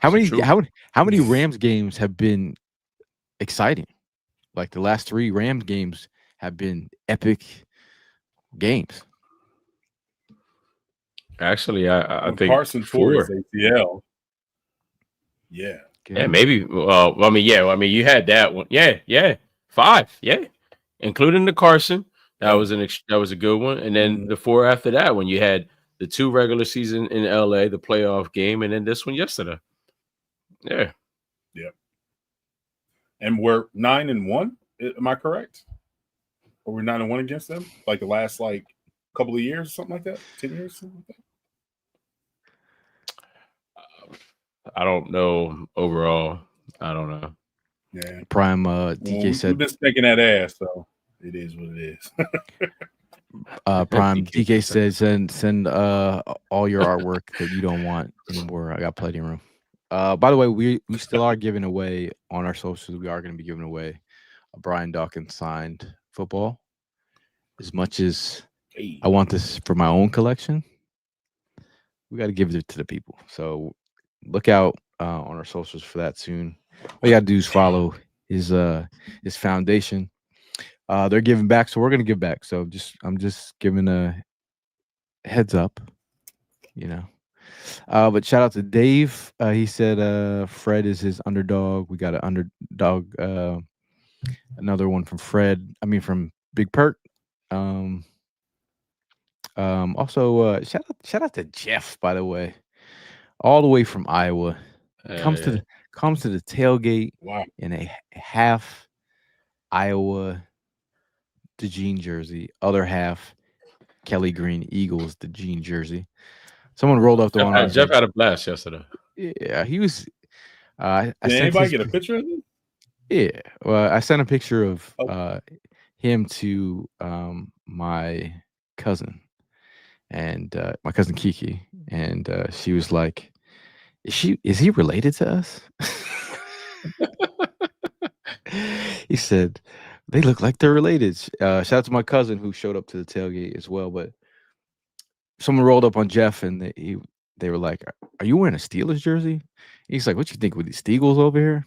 the many truth. how many Rams games have been exciting? Like the last 3 Rams games have been epic games. Actually, I When think Carson tore his 4. ACL, yeah. Yeah, Okay. maybe. I mean, yeah. I mean, you had that one. Yeah, 5. Yeah, including the Carson. That Yep. was that was a good one. And then Mhm. the 4 after that, when you had the 2 regular season in LA, the playoff game, and then this one yesterday. Yeah, Yep. And we're 9-1. Am I correct? Or we're 9-1 against them? Like the last couple of years, something like that? 10 years, something like I don't know overall. I don't know. that? Yeah. Prime Well, DK we've said been spanking that ass, so it is what it is. Prime DK DK said send all your artwork that you don't want anymore. I got plenty of room. By the way, we still are giving away on our socials. We are going to be giving away a Brian Dawkins signed football. As much as Hey. I want this for my own collection, we got to give it to the people. So look out on our socials for that soon. All you got to do is follow his foundation. They're giving back, so we're gonna give back. So I'm just giving a heads up, you know. But shout out to Dave. He said Fred is his underdog. We got an underdog. Another one from Fred. I mean from Big Perk. Um, also shout out to Jeff, by the way, all the way from Iowa. Comes to Yeah. the tailgate Wow. in a half Iowa DeJean jersey, other half Kelly Green Eagles DeJean jersey. Someone rolled up the one on Jeff here. had a blast yesterday. Yeah, he was. I Did sent anybody his. get a picture of it? Yeah, well, I sent a picture of Oh. him to my cousin and my cousin Kiki, and she was like, Is he related to us?" He said, "They look like they're related." Shout out to my cousin who showed up to the tailgate as well. But someone rolled up on Jeff and they were like, "Are you wearing a Steelers jersey?" He's like, "What you think with these Steagles over here?"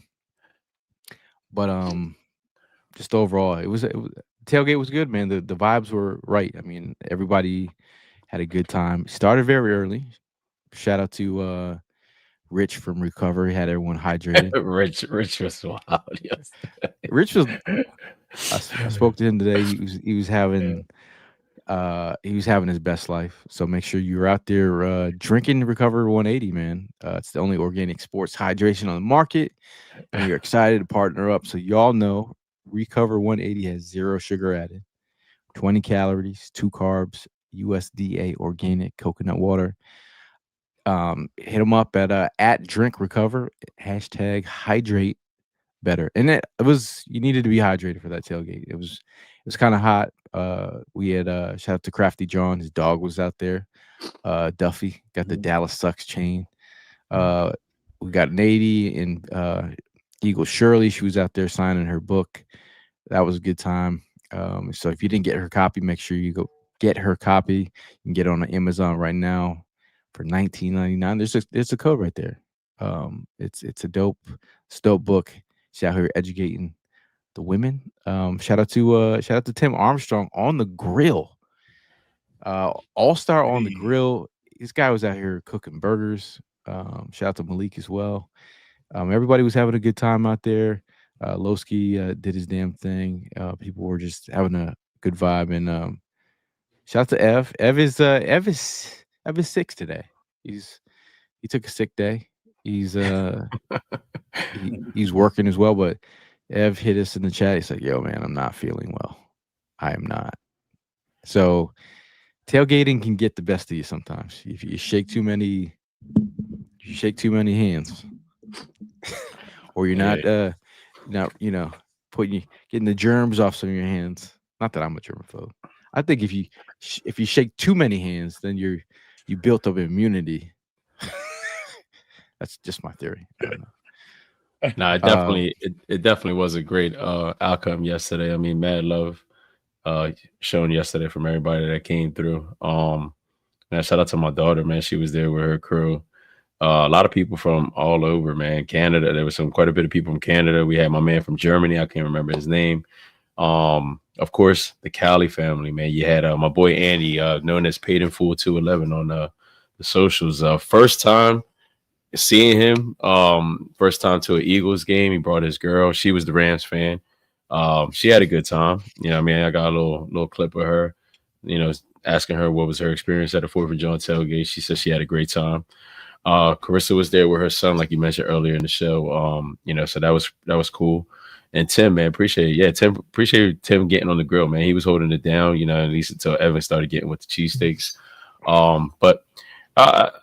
But just overall, tailgate was good, man. The vibes were right. I mean, everybody had a good time. Started very early. Shout out to Rich from Recovery, had everyone hydrated. Rich was wild. Yes. Rich was. I spoke to him today. He was having his best life. So make sure you're out there drinking Recovery 180, man. It's the only organic sports hydration on the market, and we're excited to partner up. So y'all know Recover 180 has 0 sugar added, 20 calories, 2 carbs, USDA organic coconut water. Hit them up at Drink Recover hashtag hydrate better. And it was you needed to be hydrated for that tailgate. It was kind of hot. We had shout out to Crafty Jawn. His dog was out there. Duffy got the Dallas Sucks chain. We got an 80 and Eagle Shirley. She was out there signing her book. That was a good time. So if you didn't get her copy, make sure you go get her copy. You can get it on Amazon right now for 19.99. There's a code right there. It's a dope book. She's out here educating the women. Shout out to Tim Armstrong on the grill. All star on the grill. This guy was out here cooking burgers. Shout out to Malik as well. Everybody was having a good time out there. Lowski did his damn thing. People were just having a good vibe. And shout out to Ev. Ev is sick today. He took a sick day. He's he's working as well. But Ev hit us in the chat. He's like, "Yo, man, I'm not feeling well. I am not." So tailgating can get the best of you sometimes. If you shake too many hands, or you're not getting the germs off some of your hands. Not that I'm a germaphobe. I think if you shake too many hands, then you built up immunity. That's just my theory. I don't know. No, it definitely was a great outcome yesterday. I mean, mad love shown yesterday from everybody that came through. Man, shout out to my daughter, man. She was there with her crew. A lot of people from all over, man. Canada. There was quite a bit of people from Canada. We had my man from Germany. I can't remember his name. Of course, the Cali family, man. You had my boy Andy, known as Paid in Full 211 on the socials. First time seeing him, first time to an Eagles game. He brought his girl. She was the Rams fan. She had a good time. You know what I mean? I got a little clip of her, asking her what was her experience at the 4th of July tailgate. She said she had a great time. Carissa was there with her son, like you mentioned earlier in the show. So that was cool. And Tim, man, appreciate it. Yeah, Tim, appreciate Tim getting on the grill, man. He was holding it down, at least until Evan started getting with the cheesesteaks. But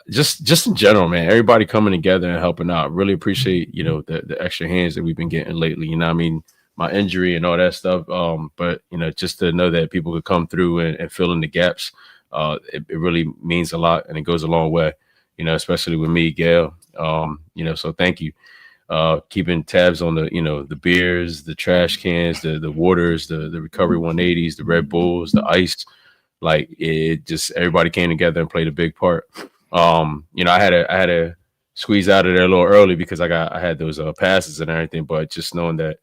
just in general, man, everybody coming together and helping out. Really appreciate, the extra hands that we've been getting lately. You know what I mean? My injury and all that stuff. But just to know that people could come through and fill in the gaps, it really means a lot, and it goes a long way, especially with me, Gail. So thank you. Keeping tabs on the beers, the trash cans, the waters, the Recovery 180s, the Red Bulls, the ice. Like, it just, everybody came together and played a big part. I had to squeeze out of there a little early because I had those passes and everything. But just knowing that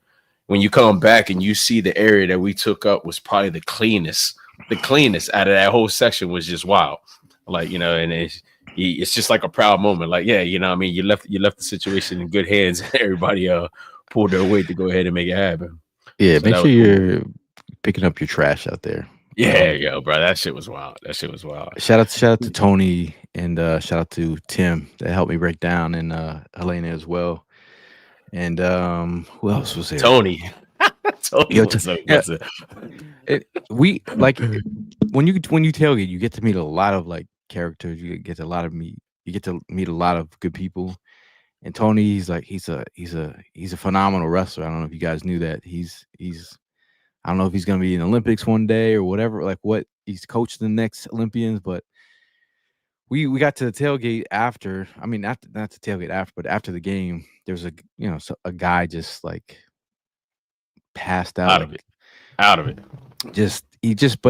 when you come back and you see the area that we took up was probably the cleanest out of that whole section was just wild. Like, and it's just like a proud moment. Like, yeah, I mean, you left the situation in good hands. Everybody pulled their weight to go ahead and make it happen. Yeah, so make sure you're picking up your trash out there. Yeah, bro, that shit was wild. Shout out to Tony and shout out to Tim that helped me break down, and Helena as well. And who else was there? Tony. We like when you tailgate, you get to meet a lot of like characters. You get to meet a lot of good people. And Tony, he's a phenomenal wrestler. I don't know if you guys knew that. He's I don't know if he's going to be in the Olympics one day or whatever, like what he's coached the next Olympians, but we got to the tailgate after. I mean, not the tailgate after, but after the game, there was a guy just like passed out of it. But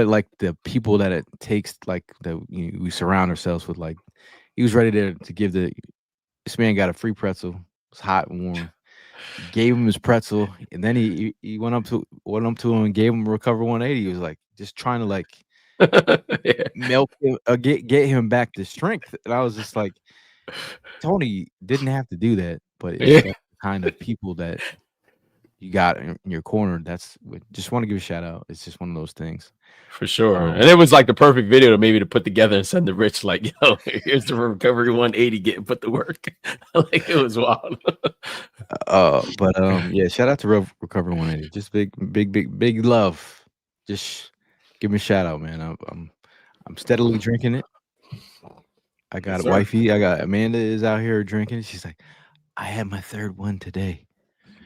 like the people that it takes, like we surround ourselves with, like he was ready to give this man got a free pretzel. It was hot and warm. Gave him his pretzel, and then he went up to him and gave him a Recover 180. He was like just trying to like milk him, get him back to strength. And I was just like, Tony didn't have to do that, but it's the kind of people that you got in your corner. That's just want to give a shout out. It's just one of those things. For sure. And it was like the perfect video to put together and send to Rich, like, yo, here's the Recovery 180 getting put to work. Like, it was wild. Yeah, shout out to Recovery 180. Just big love. Just give me a shout out, man. I'm steadily drinking it. I got a wifey. I got Amanda is out here drinking it. She's like, I had my third one today.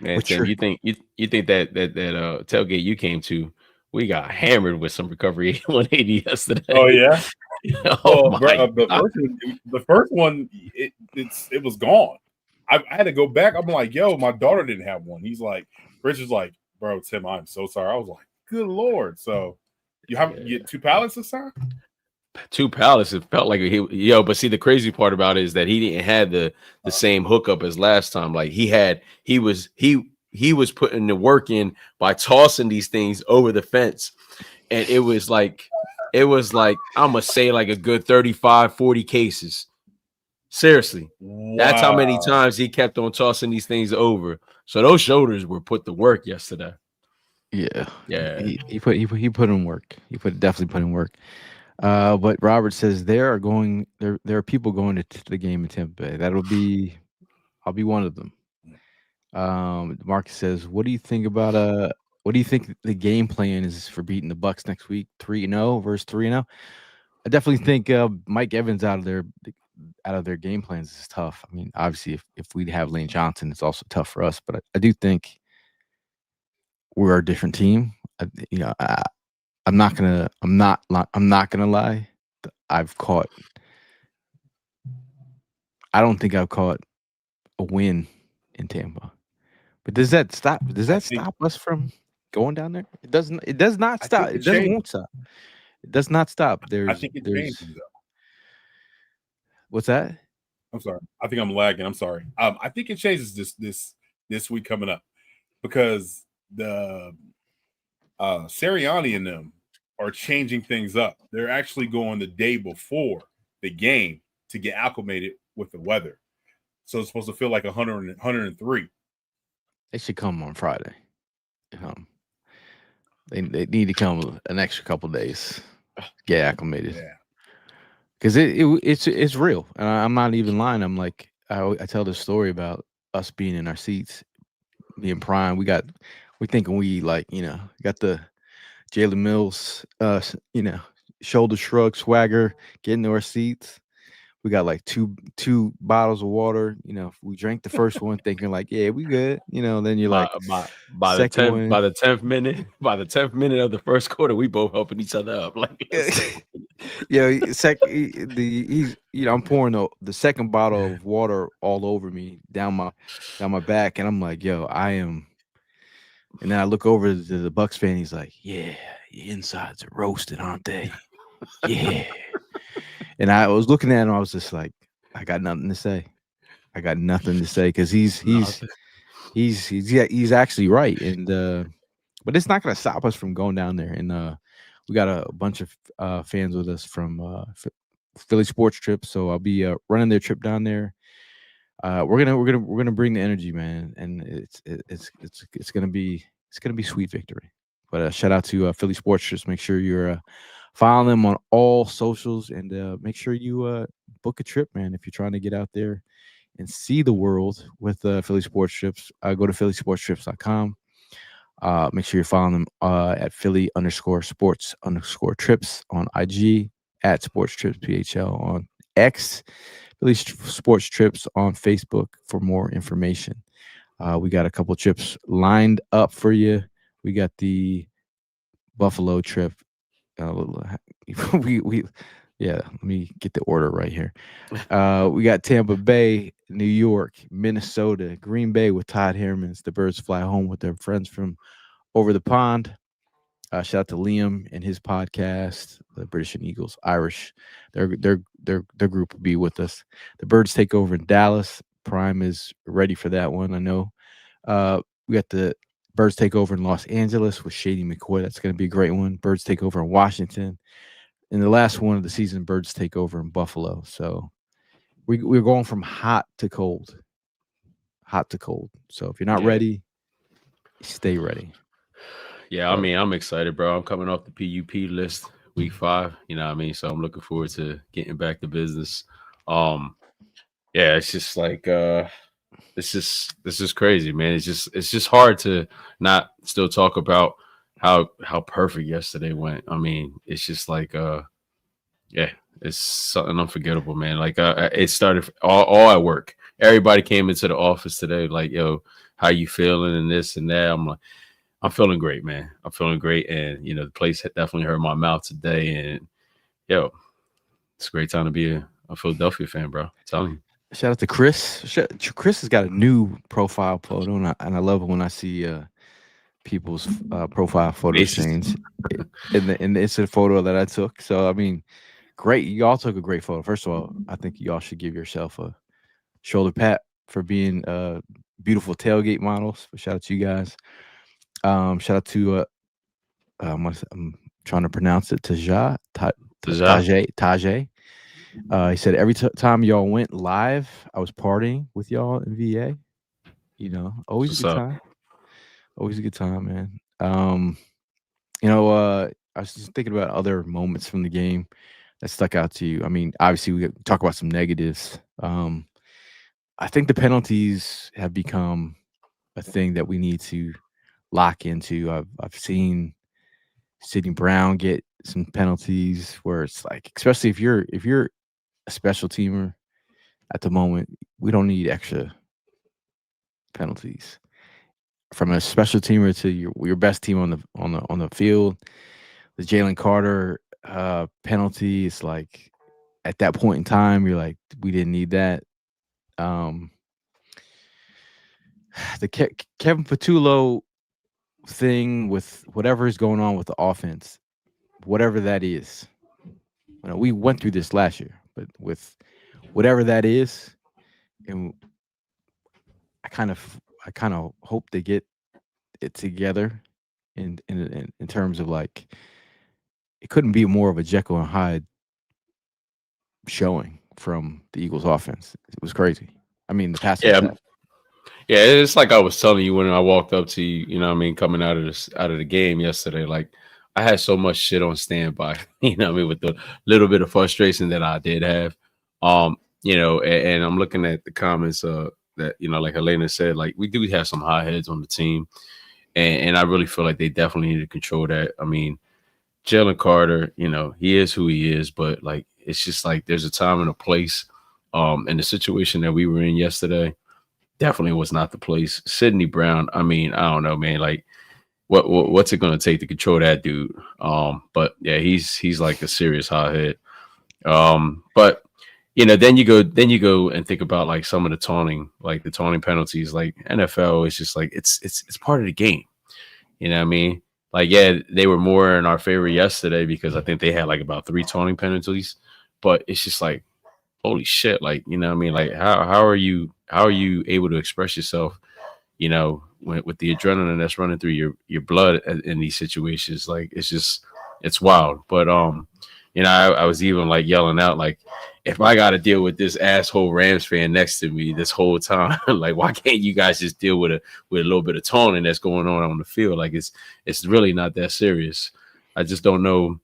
Man, Tim, you think that tailgate you came to, we got hammered with some Recovery 180 yesterday. Oh yeah. The first one, it was gone. I had to go back. I'm like, yo, my daughter didn't have one. He's like, Richard's like, bro, Tim, I'm so sorry. I was like, good Lord. So you get 2 pallets this time? 2 pallets. It felt like but see, the crazy part about it is that he didn't have the same hookup as last time. Like he was putting the work in by tossing these things over the fence, and it was like I'm gonna say like a good 35, 40 cases. Seriously, that's how many Wow. times he kept on tossing these things over. So those shoulders were put to work yesterday. Yeah, Yeah. he put in work. He definitely put in work. But Robert says there are people going to the game in Tampa Bay. I'll be one of them. Marcus says, what do you think the game plan is for beating the Bucks next week? 3-0 versus 3-0. I definitely think Mike Evans out of their game plans is tough. I mean, obviously, if we have Lane Johnson, it's also tough for us. But I do think we're a different team. I'm not gonna lie. I've caught. I don't think I've caught a win in Tampa. But does that stop? Does I that think stop us from going down there? It doesn't. It does not I stop. think it It doesn't changes. won't stop. It does not stop. I think it There's changes though. what's that? I'm sorry. I think I'm lagging. I'm sorry. I think it changes this week coming up because the Sirianni and them are changing things up. They're actually going the day before the game to get acclimated with the weather. So it's supposed to feel like 103. They should come on Friday. Um, they need to come an extra couple days, get acclimated, Yeah. because it's real. And I'm not even lying. I'm like I tell this story about us being in our seats, being prime. We thinking we like got the Jalen Mills shoulder shrug swagger, getting to our seats. We got like two bottles of water. We drank the first one thinking like, yeah, we good. Then you're By like, by by the second 10th one. by the 10th minute, of the first quarter, we both helping each other up. Like, let's go. I'm pouring the second bottle of water all over me down my back, and I'm like, yo, I am. And then I look over to the Bucks fan. He's like, yeah, your insides are roasted, aren't they? Yeah. And I was looking at him. I was just like, I got nothing to say. I got nothing to say because Nothing. he's actually right. And but it's not going to stop us from going down there. And we got a bunch of fans with us from Philly Sports Trip, so I'll be running their trip down there. We're gonna bring the energy, man, and it's gonna be sweet victory. But shout out to Philly Sports Trips. Make sure you're following them on all socials, and make sure you book a trip, man. If you're trying to get out there and see the world with Philly Sports Trips, go to phillysportstrips.com. Make sure you're following them at Philly_sports_trips on IG, at Sports Trips PHL on X, Philly Sports Trips on Facebook for more information. We got a couple trips lined up for you. We got the Buffalo trip. We yeah. Let me get the order right here. We got Tampa Bay, New York, Minnesota, Green Bay with Todd Herman's. The Birds fly home with their friends from over the pond. Shout out to Liam and his podcast, the British and Eagles, Irish. Their group will be with us. The Birds take over in Dallas. Prime is ready for that one. I know. We got the Birds take over in Los Angeles with Shady McCoy. That's going to be a great one. Birds take over in Washington. And the last one of the season, Birds take over in Buffalo. So we're going from hot to cold. Hot to cold. So if you're not ready, stay ready. Yeah, I mean, I'm excited, bro. I'm coming off the PUP list week 5. You know what I mean? So I'm looking forward to getting back to business. Yeah, it's just like this is crazy, man. It's just hard to not still talk about how perfect yesterday went. I mean, it's just like yeah, it's something unforgettable, man. Like it started all at work. Everybody came into the office today, like, yo, how you feeling and this and that. I'm like, I'm feeling great, man. I'm feeling great, and the place definitely hurt my mouth today. And yo, it's a great time to be a Philadelphia fan, bro. I'm telling you. Shout out to Chris. Chris has got a new profile photo, and I love it when I see people's profile photos Faces. change. In the instant photo that I took. So I mean, great. Y'all took a great photo. First of all, I think y'all should give yourself a shoulder pat for being beautiful tailgate models. Shout out to you guys. Shout out to I'm trying to pronounce it. Deja. Tajay. He said every time y'all went live, I was partying with y'all in VA. Always a What's good up? time. Always a good time, man. I was just thinking about other moments from the game that stuck out to you. I mean, obviously, we talk about some negatives. I think the penalties have become a thing that we need to lock into. I've seen Sidney Brown get some penalties where it's like, especially if you're a special teamer at the moment, we don't need extra penalties. From a special teamer to your best team on the field, the Jalen Carter penalty is like at that point in time, you're like, we didn't need that. Um, the Kevin Patullo thing with whatever is going on with the offense, whatever that is. We went through this last year, but with whatever that is, and I kind of hope they get it together in terms of like it couldn't be more of a Jekyll and Hyde showing from the Eagles offense. It was crazy. I mean, the passing Yeah, attack. yeah. It's like I was telling you when I walked up to you. You know, what I mean, coming out of the game yesterday, like I had so much shit on standby. You know, what I mean, with the little bit of frustration that I did have. And I'm looking at the comments. That like Helena said, like we do have some high heads on the team, and I really feel like they definitely need to control that. I mean, Jalen Carter, he is who he is, but like it's just like there's a time and a place. And the situation that we were in yesterday definitely was not the place. Sidney Brown, I mean, I don't know, man. Like, what's it going to take to control that dude? But yeah, he's like a serious hothead. But then you go and think about like some of the taunting, like the taunting penalties. Like NFL is just like it's part of the game. You know what I mean? Like, yeah, they were more in our favor yesterday because I think they had like about 3 penalties. But it's just like, holy shit, like, you know what I mean? Like how are you able to express yourself, with the adrenaline that's running through your blood in these situations? Like it's wild. But I was even like yelling out, like, if I got to deal with this asshole Rams fan next to me this whole time, like, why can't you guys just deal with a little bit of taunting that's going on the field? Like, it's really not that serious. I just don't know.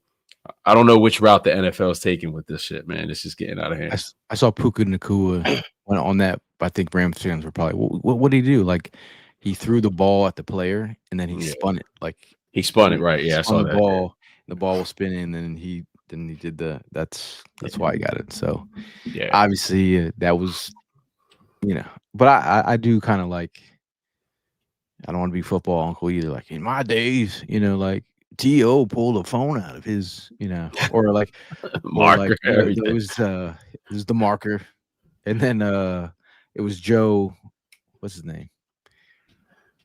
I don't know which route the NFL is taking with this shit, man. It's just getting out of hand. I saw Puka Nakua on that. I think Rams fans were probably, what did he do? Like, he threw the ball at the player and then he Yeah, spun it. Like, he spun it right. he Yeah, I spun saw the that. Yeah, ball. The ball was spinning, and then he did that's why he got it. So yeah. obviously that was but I do kind of like, I don't want to be football uncle either. Like in my days, like T.O. pulled a phone out of his, or like Marker, everything. it was the marker, and then it was Joe, what's his name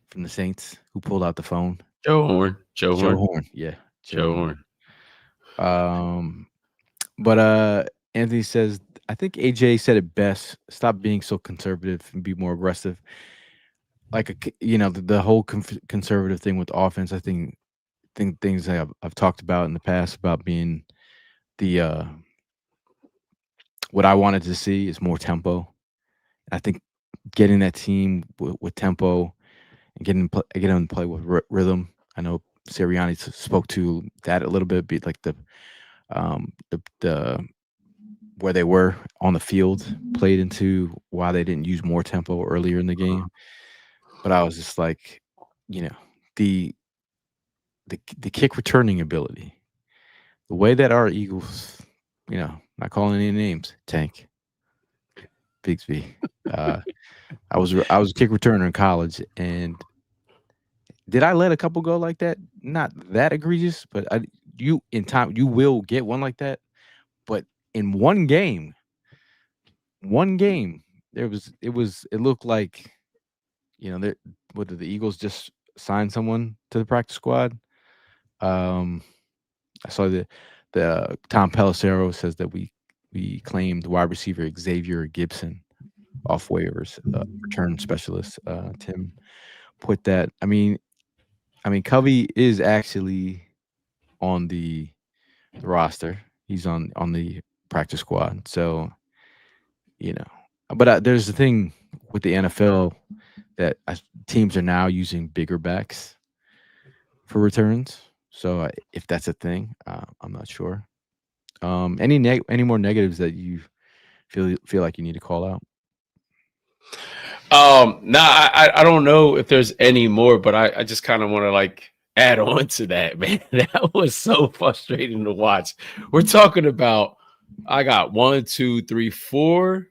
from the Saints, who pulled out the phone. Joe Horn. Joe Joe Horn. Horn, yeah, Joe Joe Horn. Horn. Um, but Anthony says, I think AJ said it best. Stop being so conservative and be more aggressive. Like the whole conservative thing with offense. I think things I've talked about in the past about being the what I wanted to see is more tempo. I think getting that team with tempo and getting them to play with rhythm. I know Sirianni spoke to that a little bit, be like the where they were on the field played into why they didn't use more tempo earlier in the game. But I was just like, you know, the the kick returning ability, the way that our Eagles, not calling any names, Tank, Bigsby. Uh, I was a kick returner in college, and did I let a couple go like that? Not that egregious, but in time you will get one like that. But in one game, it looked like, there what did the Eagles just sign someone to the practice squad? Um, I saw the Tom Pelissero says that we claimed wide receiver Xavier Gibson off waivers, return specialist. Tim put that. I mean, Covey is actually on the roster. He's on the practice squad. So you know, but there's the thing with the NFL that teams are now using bigger backs for returns. So if that's a thing, I'm not sure. Any more negatives that you feel like you need to call out? Nah, I don't know if there's any more, but I just kind of want to like add on to that, man. That was so frustrating to watch. We're talking about I got 1, 2, 3, 4,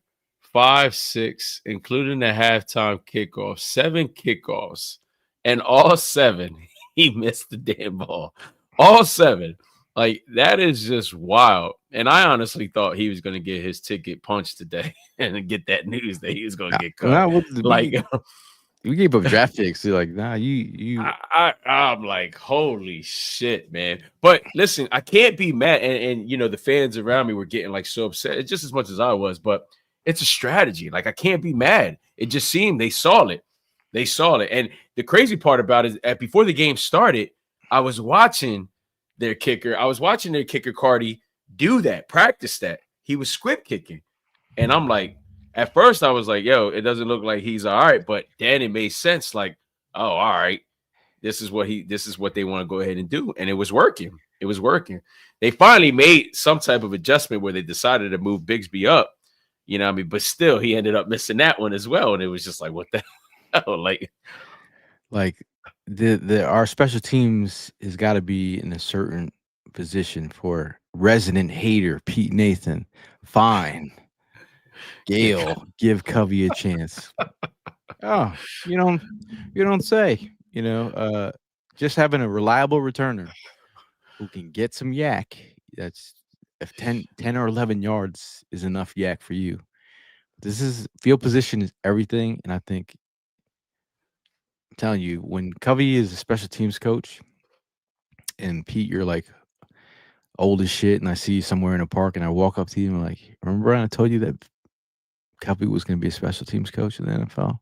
5, 6, including the halftime kickoff, 7 kickoffs, and all 7 he missed the damn ball. All 7. Like that is just wild. And I honestly thought he was going to get his ticket punched today and get that news that he was going to get cut. Nah, Like we gave up draft picks. You're like, nah, you. I'm like, holy shit, man. But listen, I can't be mad. And the fans around me were getting like so upset, just as much as I was, but it's a strategy. Like, I can't be mad. It just seemed they saw it. They saw it. And the crazy part about it is before the game started, I was watching their kicker. I was watching their kicker Cardi do that, practice that. He was squib kicking. And I'm like, at first I was like, yo, it doesn't look like he's all right. But then it made sense, like, oh, all right. This is what they want to go ahead and do. And it was working. It was working. They finally made some type of adjustment where they decided to move Bigsby up. You know what I mean? But still, he ended up missing that one as well. And it was just like, what the hell? Like our special teams has got to be in a certain position for resident hater Pete Nathan. Fine, Gail, give Covey a chance. Oh, you don't say. Just having a reliable returner who can get some yak. That's if 10 or 11 yards is enough yak for you. This is field position is everything, and I think I'm telling you, when Covey is a special teams coach, and Pete, you're like old as shit, and I see you somewhere in a park, and I walk up to you and I'm like, remember Brian, I told you that Covey was going to be a special teams coach in the NFL?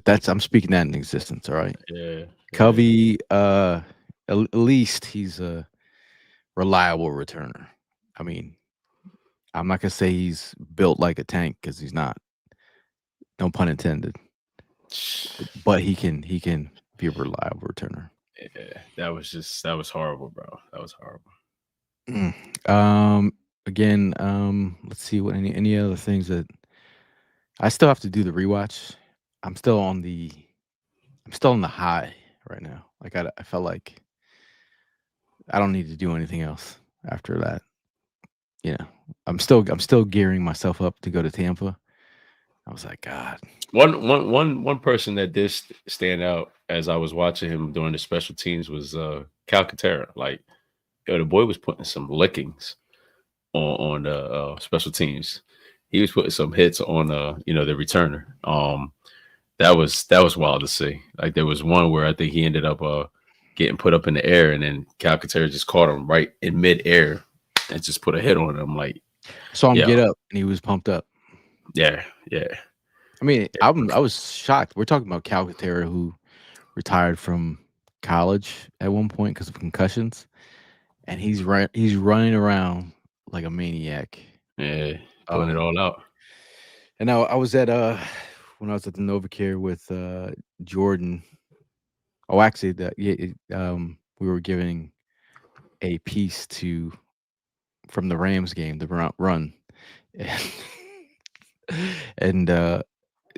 That's I'm speaking that in existence. All right. Yeah. Covey, at least he's a reliable returner. I mean, I'm not gonna say he's built like a tank because he's not. No pun intended. But he can be a reliable returner. Yeah, that was horrible, bro. That was horrible. Again, let's see what any other things that I still have to do the rewatch. I'm still on the high right now. Like I felt like I don't need to do anything else after that. I'm still gearing myself up to go to Tampa. I was like, God. One person that did stand out as I was watching him during the special teams was Calcaterra. Like, the boy was putting some lickings on the special teams. He was putting some hits on the returner. That was wild to see. Like, there was one where I think he ended up getting put up in the air, and then Calcaterra just caught him right in midair and just put a hit on him. Like, saw him get up, and he was pumped up. Yeah. I mean, I was shocked. We're talking about Calcaterra, who retired from college at one point because of concussions, and he's running around like a maniac. Yeah, putting it all out. And now I was at when I was at the NovaCare with Jordan. Oh, actually, we were giving a piece from the Rams game, the run, and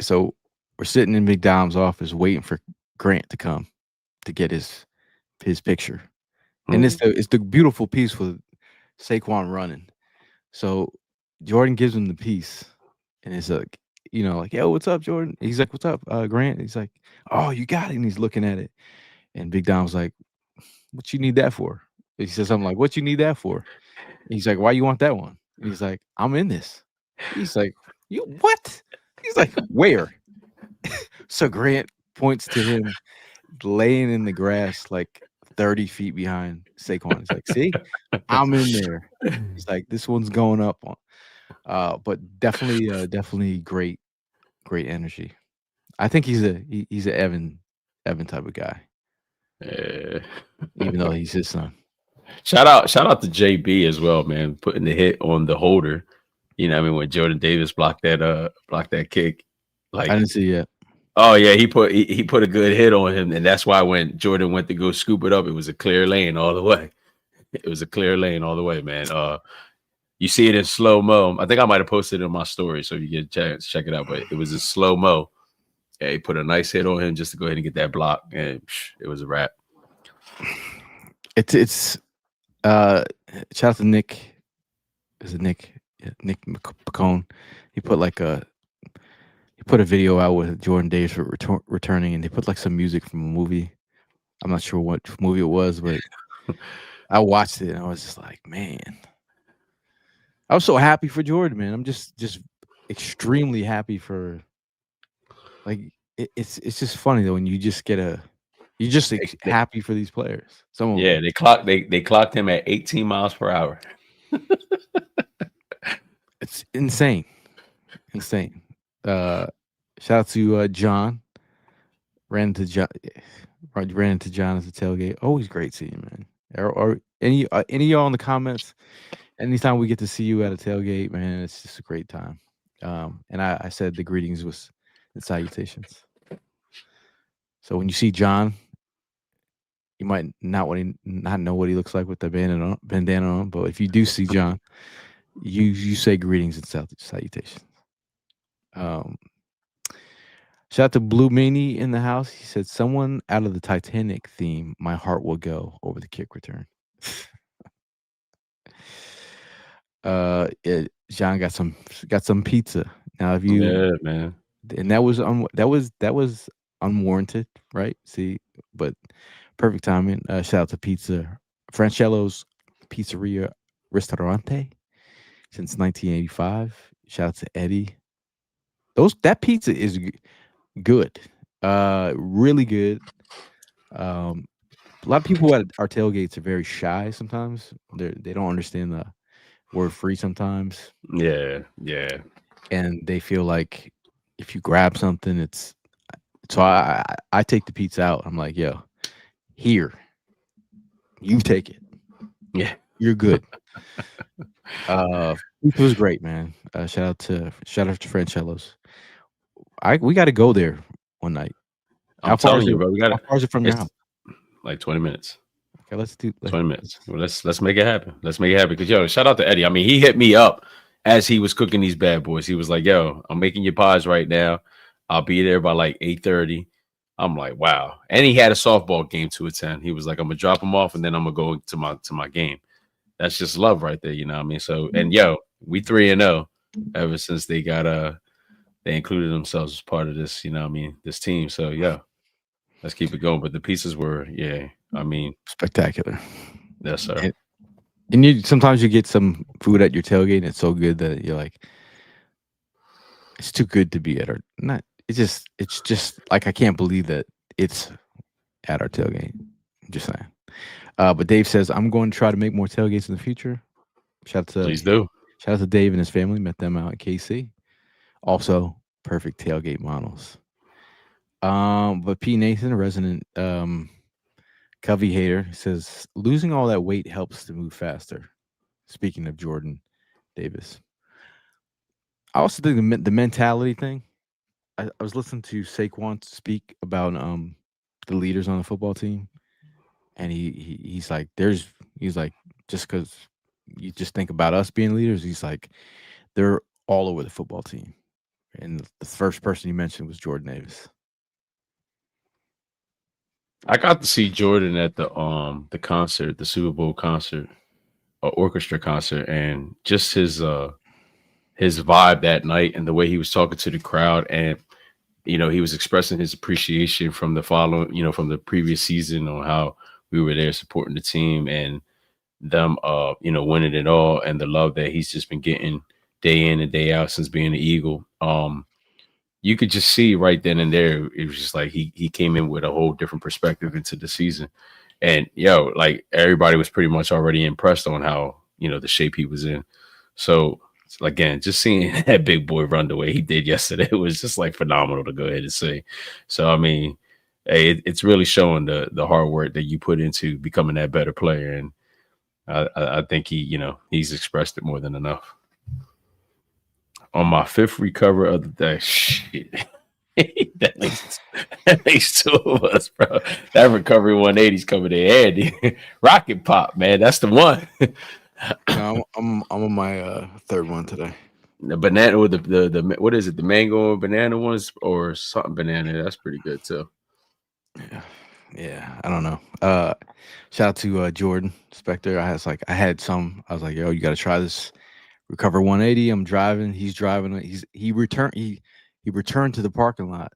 so we're sitting in McDonald's office waiting for Grant to come to get his picture, and it's the beautiful piece with Saquon running. So Jordan gives him the piece, and it's like, like, yo, what's up, Jordan? He's like, what's up, Grant? He's like, oh, you got it. And he's looking at it, and Big Dom's like, what you need that for? He says, I'm like, what you need that for? And he's like, why you want that one? And he's like, I'm in this. He's like, "You what?" He's like, "Where?" So Grant points to him laying in the grass like 30 feet behind Saquon. He's like, "See, I'm in there." He's like, "This one's going up on." But definitely great energy. I think he's a Evan type of guy, Yeah. even though he's his son. Shout out to JB as well, man, putting the hit on the holder. You know, what I mean, when Jordan Davis blocked that kick, I like, didn't see it. oh yeah, he put a good hit on him, and that's why when Jordan went to go scoop it up, it was a clear lane all the way. It was a clear lane all the way, man. You see it in slow mo. I think I might have posted it in my story, so you get a chance check it out. But it was a slow mo. Yeah, he put a nice hit on him just to go ahead and get that block, and it was a wrap. It's uh shout out to Nick. Is it Nick? Yeah, Nick McCone. He put like a he put a video out with Jordan Davis returning, and they put like some music from a movie. I'm not sure what movie it was, but I watched it and I was just like, man, I was so happy for Jordan, man. I'm just extremely happy for like it's just funny though when you just get a you're just happy for these players. Some of Yeah, them. they clocked him at 18 miles per hour. It's insane, insane. Shout out to John. Ran into John. Ran into John at the tailgate. Always great seeing you, man. Or any of y'all in the comments. Anytime we get to see you at a tailgate, man, it's just a great time. And I said the greetings was and salutations. So when you see John, you might not know what he looks like with the bandana on, but if you do see John, you say greetings and salutations. Shout out to Blue Meanie in the house. He said, "Someone out of the Titanic theme, my heart will go over the kick return." John got some pizza. Now, if you Yeah, man. and that was unwarranted, right? See, but perfect timing. Shout out to Pizza Francello's Pizzeria Ristorante since 1985. Shout out to Eddie. That pizza is good, really good. A lot of people at our tailgates are very shy sometimes. They don't understand the word free sometimes, Yeah, yeah. and they feel like if you grab something, it's so I take the pizza out. I'm like, yo, here, you take it. Yeah. You're good. Pizza was great, man. Shout out to Francello's. We got to go there one night. I'm telling you, bro, How far is it from your it's house? like 20 minutes. Okay, let's do 20 minutes. Well, let's make it happen. Let's make it happen. Because yo, shout out to Eddie. I mean, he hit me up as he was cooking these bad boys. He was like, yo, I'm making your pies right now. I'll be there by like 8:30. I'm like, wow. And he had a softball game to attend. He was like, I'm gonna drop him off and then I'm gonna go to my game. That's just love right there, you know what I mean? So and yo, we 3-0 ever since they included themselves as part of this, you know what I mean, this team. So yeah, let's keep it going. But the pieces were, yeah, I mean, spectacular. yes, sir. And you sometimes you get some food at your tailgate and it's so good that you're like, it's too good to be at our not. It's just like I can't believe that it's at our tailgate. I'm just saying. But Dave says I'm going to try to make more tailgates in the future. Please do. Shout out to Dave and his family. Met them out at KC. Also, perfect tailgate models. But P. Nathan, a resident Covey hater, says losing all that weight helps to move faster. Speaking of Jordan Davis, I also think the mentality thing. I was listening to Saquon speak about the leaders on the football team, and he's like, just because you just think about us being leaders, he's like, they're all over the football team. And the first person he mentioned was Jordan Davis. I got to see Jordan at the concert, the Super Bowl concert, orchestra concert, and just his vibe that night and the way he was talking to the crowd, and he was expressing his appreciation from from the previous season on how we were there supporting the team and them winning it all, and the love that he's just been getting day in and day out since being an Eagle. You could just see right then and there, it was just like he came in with a whole different perspective into the season. And like everybody was pretty much already impressed on how, the shape he was in. So again, just seeing that big boy run the way he did yesterday, it was just like phenomenal to go ahead and say. So I mean, hey, it's really showing the hard work that you put into becoming that better player. And I think he's expressed it more than enough. On my fifth recover of the day, shit. that makes two of us, bro. That recovery 180's coming in handy. Rocket pop, man. That's the one. No, I'm on my third one today. The banana with the what is it? The mango and banana ones or something banana. That's pretty good too. Yeah. I don't know. Shout out to Jordan Spector. I had some. I was like, yo, you got to try this. Recover 180. I'm driving. He's driving. He returned to the parking lot,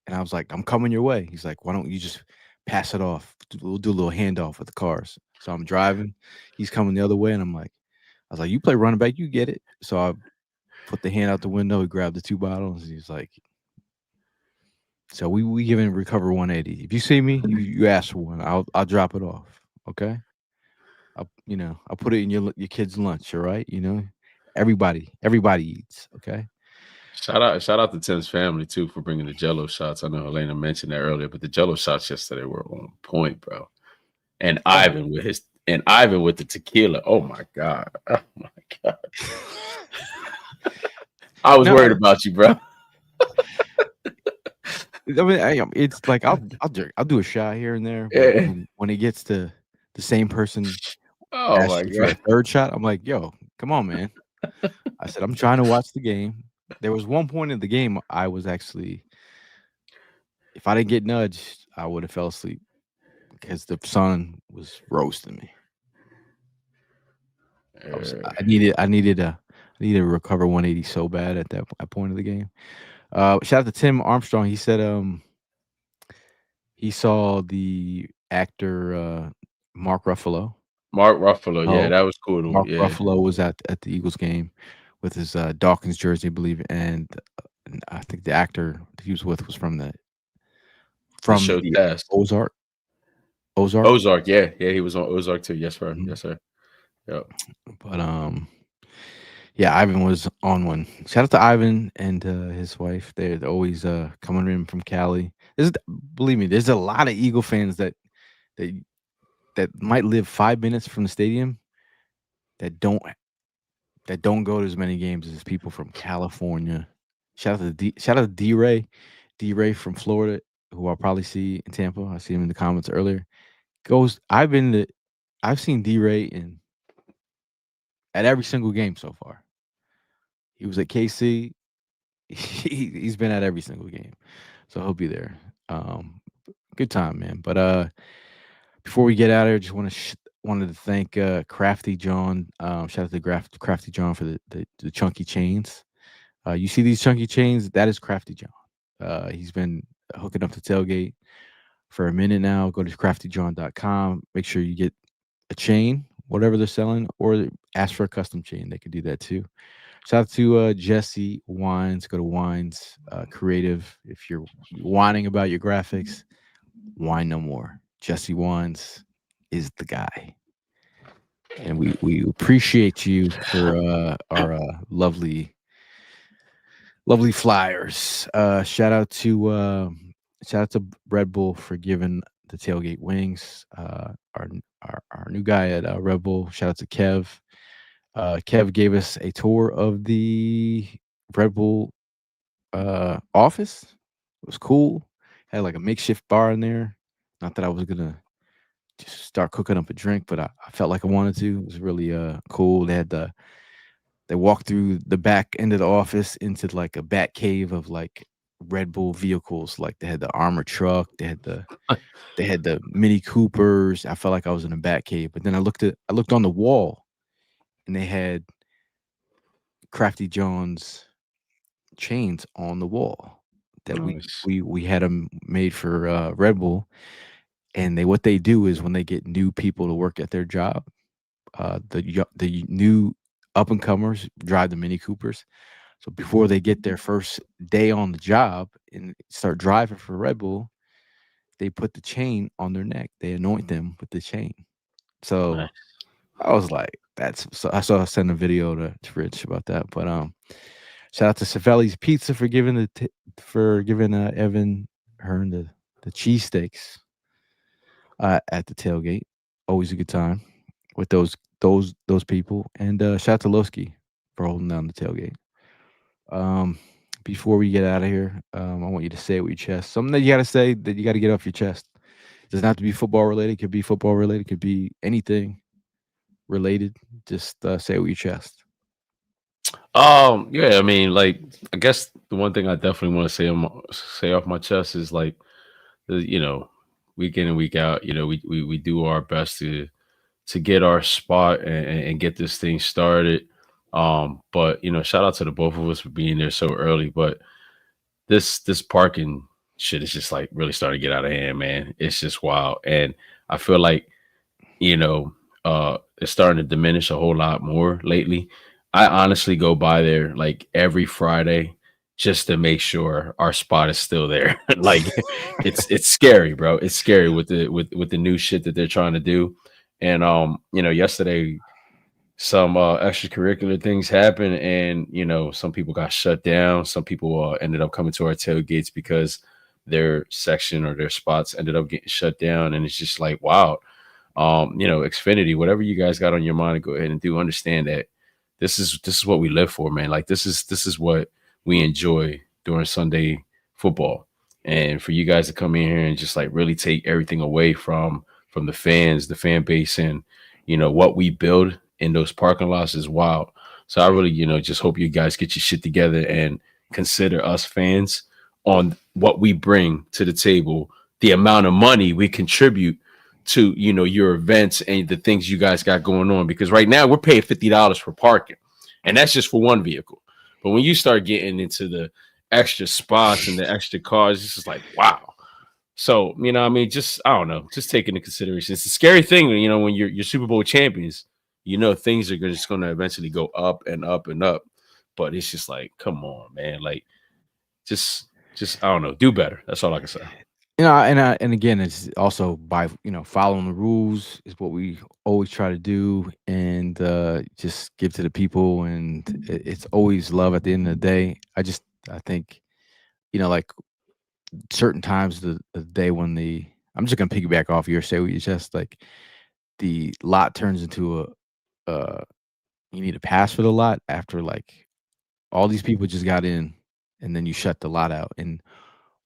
and I was like, I'm coming your way. He's like, why don't you just pass it off? We'll do a little handoff with the cars. So I'm driving. He's coming the other way, and I was like, you play running back, you get it. So I put the hand out the window. He grabbed the 2 bottles. He's like, so we give him recover 180. If you see me, you ask for one. I'll drop it off. Okay. I'll put it in your kid's lunch. All right. Everybody eats. Okay. Shout out to Tim's family too for bringing the Jello shots. I know Elena mentioned that earlier, but the Jello shots yesterday were on point, bro. And Ivan with the tequila. Oh my god. Oh my god. I was worried about you, bro. I mean, it's like I'll do a shot here and there. Yeah. When it gets to the same person Oh my asking for a god. third shot, I'm like, yo, come on, man. I said, I'm trying to watch the game. There was one point in the game I was actually, if I didn't get nudged, I would have fell asleep because the sun was roasting me. I needed to recover 180 so bad at that point of the game. Shout out to Tim Armstrong. He said he saw the actor Mark Ruffalo. Yeah, that was cool. Mark Yeah. Ruffalo was at the Eagles game with his Dawkins jersey, I believe, and I think the actor he was with was from the show Ozark. Ozark, yeah, he was on Ozark too. Yes, sir. Mhm. Yes, sir. Yep. But yeah, Ivan was on one. Shout out to Ivan and his wife. They're always coming in from Cali. Believe me, there's a lot of Eagle fans that might live 5 minutes from the stadium that don't go to as many games as people from California. Shout out to D-Ray from Florida, who I'll probably see in Tampa. I see him in the comments earlier. I've seen D-Ray at every single game so far. He was at KC. He's been at every single game, so he'll be there. Good time, man. But before we get out of here, just wanted to thank Crafty Jawn. Shout out to Crafty Jawn for the chunky chains. You see these chunky chains? That is Crafty Jawn. He's been hooking up the tailgate for a minute now. Go to craftyjawn.com. Make sure you get a chain, whatever they're selling, or ask for a custom chain. They could do that too. Shout out to Jesse Wines. Go to Wines Creative. If you're whining about your graphics, whine no more. Jesse Wines is the guy. And we appreciate you for our lovely flyers. Shout out to Red Bull for giving the tailgate wings. Our new guy at Red Bull. Shout out to Kev. Kev gave us a tour of the Red Bull office. It was cool. Had like a makeshift bar in there. Not that I was gonna just start cooking up a drink, but I felt like I wanted to. It was really cool. They walked through the back end of the office into like a bat cave of like Red Bull vehicles. Like they had the armored truck, they had the Mini Coopers. I felt like I was in a bat cave. But then I looked on the wall, and they had Crafty John's chains on the wall that Nice. we had them made for Red Bull. And what they do is when they get new people to work at their job, the new up and comers drive the Mini Coopers. So before they get their first day on the job and start driving for Red Bull, they put the chain on their neck. They anoint them with the chain. So Nice. I was like, that's so I saw send a video to Rich about that. But shout out to Savelli's Pizza for giving for giving Evan Hearn the cheesesteaks at the tailgate. Always a good time with those people. And shout out to Lowski for holding down the tailgate. Um, before we get out of here, I want you to say it with your chest. Something that you got to say that you got to get off your chest. It doesn't have to be football related. It could be football related. It could be anything related. Just say it with your chest. Yeah, I mean, like, I guess the one thing I definitely want to say off my chest is like, you know, week in and week out, we do our best to get our spot and get this thing started. But shout out to the both of us for being there so early. But this parking shit is just like really starting to get out of hand, man. It's just wild, and I feel like you know, it's starting to diminish a whole lot more lately. I honestly go by there like every Friday just to make sure our spot is still there. Like it's scary, bro. It's scary with the new shit that they're trying to do. And yesterday some extracurricular things happened, and some people got shut down. Some people ended up coming to our tailgates because their section or their spots ended up getting shut down, and it's just like, wow. Xfinity, whatever you guys got on your mind, go ahead and do. Understand that this is what we live for, man. Like this is what we enjoy during Sunday football. And for you guys to come in here and just like really take everything away from the fans, the fan base, and what we build in those parking lots is wild. So I really, just hope you guys get your shit together and consider us fans on what we bring to the table, the amount of money we contribute to your events and the things you guys got going on, because right now we're paying $50 for parking, and that's just for one vehicle. But when you start getting into the extra spots and the extra cars, it's just like, wow. So I mean, just I don't know, just take into consideration. It's a scary thing when you're Super Bowl champions, things are just going to eventually go up and up and up. But it's just like, come on, man, like just I don't know, do better. That's all I can say. And again, it's also by following the rules is what we always try to do, and just give to the people, and it's always love at the end of the day. I think like certain times of the day when I'm just gonna piggyback off your say what you just like the lot turns into you need a pass for the lot after like all these people just got in, and then you shut the lot out, and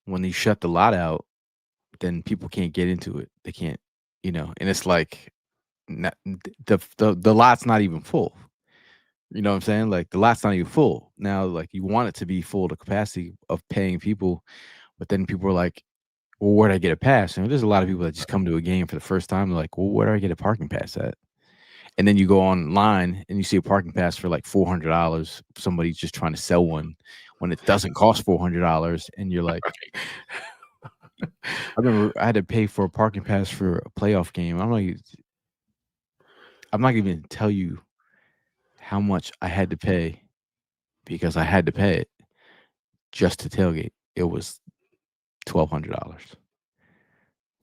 when you shut the lot out, then people can't get into it. They can't, and it's like the lot's not even full. You know what I'm saying? Like the lot's not even full. Now, like you want it to be full to capacity of paying people, but then people are like, well, where do I get a pass? And there's a lot of people that just come to a game for the first time. They're like, well, where do I get a parking pass at? And then you go online and you see a parking pass for like $400. Somebody's just trying to sell one when it doesn't cost $400. And you're like, I remember I had to pay for a parking pass for a playoff game. I'm not even tell you how much I had to pay because I had to pay it just to tailgate. It was $1,200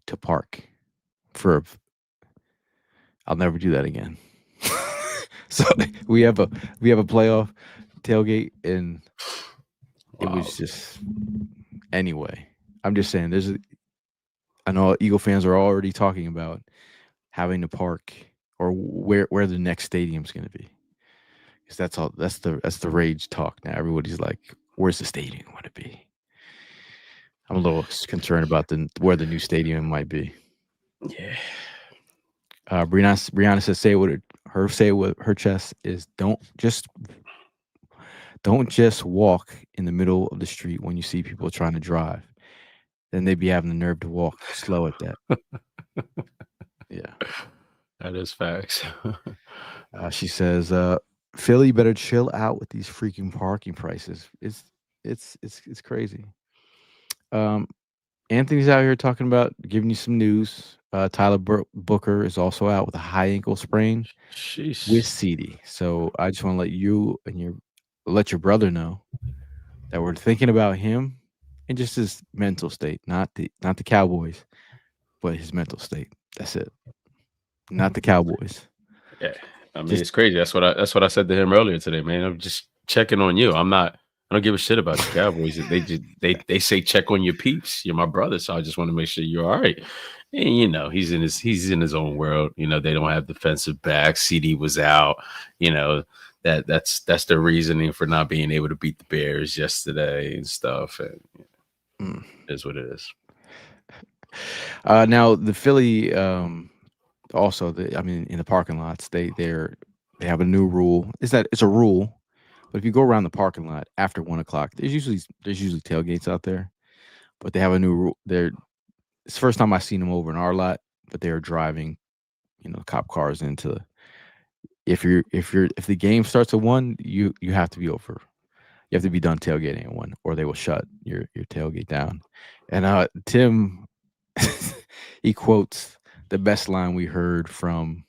to park for. I'll never do that again. So we have a playoff tailgate, and it Wow. was just anyway. I'm just saying. I know Eagle fans are already talking about having to park or where the next stadium's going to be, because that's all. That's the rage talk now. Everybody's like, "Where's the stadium going to be?" I'm a little concerned about where the new stadium might be. Yeah. Brianna says, "Say what her chest is. Don't just walk in the middle of the street when you see people trying to drive. Then they'd be having the nerve to walk slow at that." Yeah. That is facts. She says, "Philly better chill out with these freaking parking prices. It's crazy." Um, Anthony's out here talking about giving you some news. Tyler Booker is also out with a high ankle sprain with Sheesh. CD. So I just want to let your brother know that we're thinking about him and just his mental state, not the Cowboys, but his mental state. That's it. Not the Cowboys. Yeah, I mean Just it's crazy. That's what I said to him earlier today, man. I'm just checking on you. I'm not. I don't give a shit about the Cowboys. They say check on your peeps. You're my brother, so I just want to make sure you're all right. And he's in his own world. They don't have defensive backs. CD was out. You know that's the reasoning for not being able to beat the Bears yesterday and stuff. And mm. it is what it is. Now the Philly also in the parking lots they have a new rule. Is that it's a rule, but if you go around the parking lot after 1 o'clock, there's usually tailgates out there, but they have a new rule. It's the first time I've seen them over in our lot, but they are driving, cop cars into. If the game starts at 1, you have to be over. You have to be done tailgating at 1, or they will shut your tailgate down. And Tim, he quotes the best line we heard from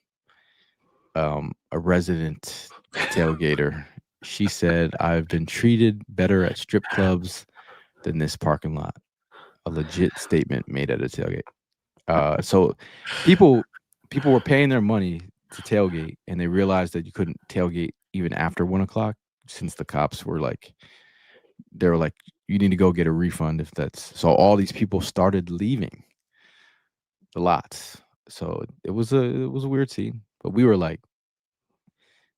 a resident tailgater. She said, "I've been treated better at strip clubs than this parking lot." A legit statement made at a tailgate. So people were paying their money to tailgate, and they realized that you couldn't tailgate even after 1 o'clock, since the cops were like, you need to go get a refund if that's so. All these people started leaving the lots. So it was a weird scene, but we were like,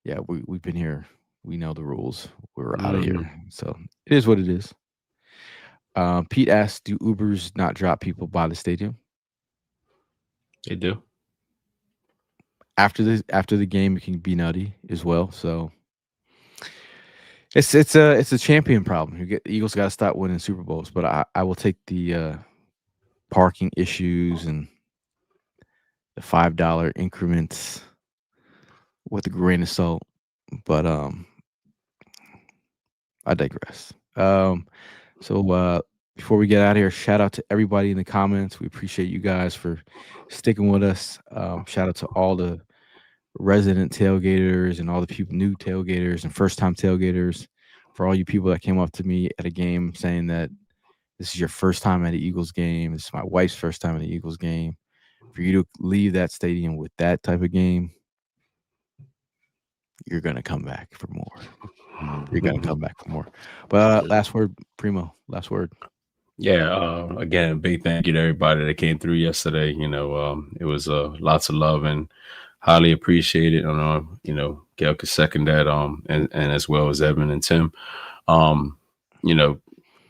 yeah, we've been here. We know the rules. We're out of here. So it is what it is. Pete asked, "Do Ubers not drop people by the stadium They do. after the game? It can be nutty as well." So it's a champion problem. The Eagles got to stop winning Super Bowls, but I will take the parking issues and the $5 increments with a grain of salt. But I digress. So before we get out of here, shout out to everybody in the comments. We appreciate you guys for sticking with us. Shout out to all the resident tailgaters and all the people, new tailgaters and first time tailgaters. For all you people that came up to me at a game saying that this is your first time at an Eagles game. This is my wife's first time at an Eagles game. For you to leave that stadium with that type of game, you're gonna come back for more. You're gonna come back for more. But last word, Primo. Last word. Yeah, again, a big thank you to everybody that came through yesterday. It was lots of love and highly appreciated. I know, Gail could second that, and as well as Evan and Tim. You know,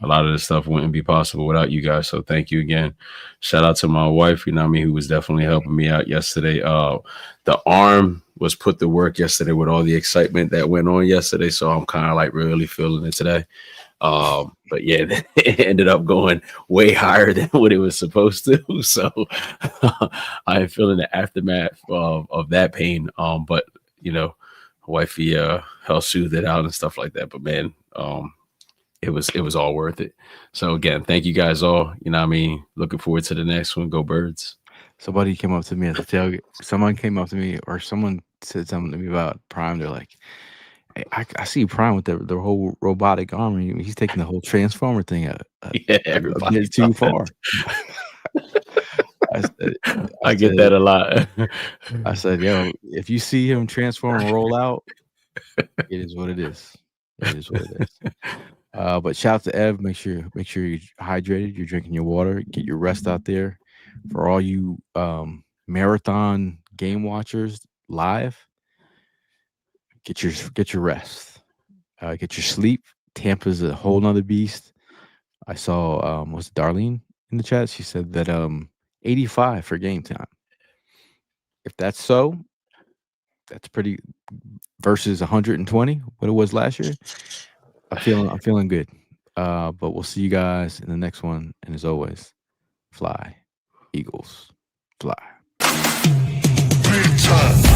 a lot of this stuff wouldn't be possible without you guys. So thank you again. Shout out to my wife, who was definitely helping me out yesterday. The arm was put to work yesterday with all the excitement that went on yesterday. So I'm kind of like really feeling it today. But yeah, it ended up going way higher than what it was supposed to. So I am feeling the aftermath of that pain. But wifey helped soothe it out and stuff like that. But man, it was all worth it. So again, thank you guys all. Looking forward to the next one. Go Birds. Somebody came up to me at the tailgate. Someone came up to me, or someone said something to me about Prime. They're like, "Hey, I see Prime with the whole robotic arm. He's taking the whole Transformer thing a bit too far." I get that a lot. I said, "Yo, if you see him transform and roll out, it is what it is. It is what it is." But shout out to Ev. Make sure you're hydrated. You're drinking your water. Get your rest out there. For all you marathon game watchers live, get your rest. Get your sleep. Tampa's a whole nother beast. I saw was it Darlene in the chat? She said that 85 for game time. If that's so, that's pretty versus 120 what it was last year. I'm feeling good. But we'll see you guys in the next one. And as always, fly, Eagles, fly. Big time.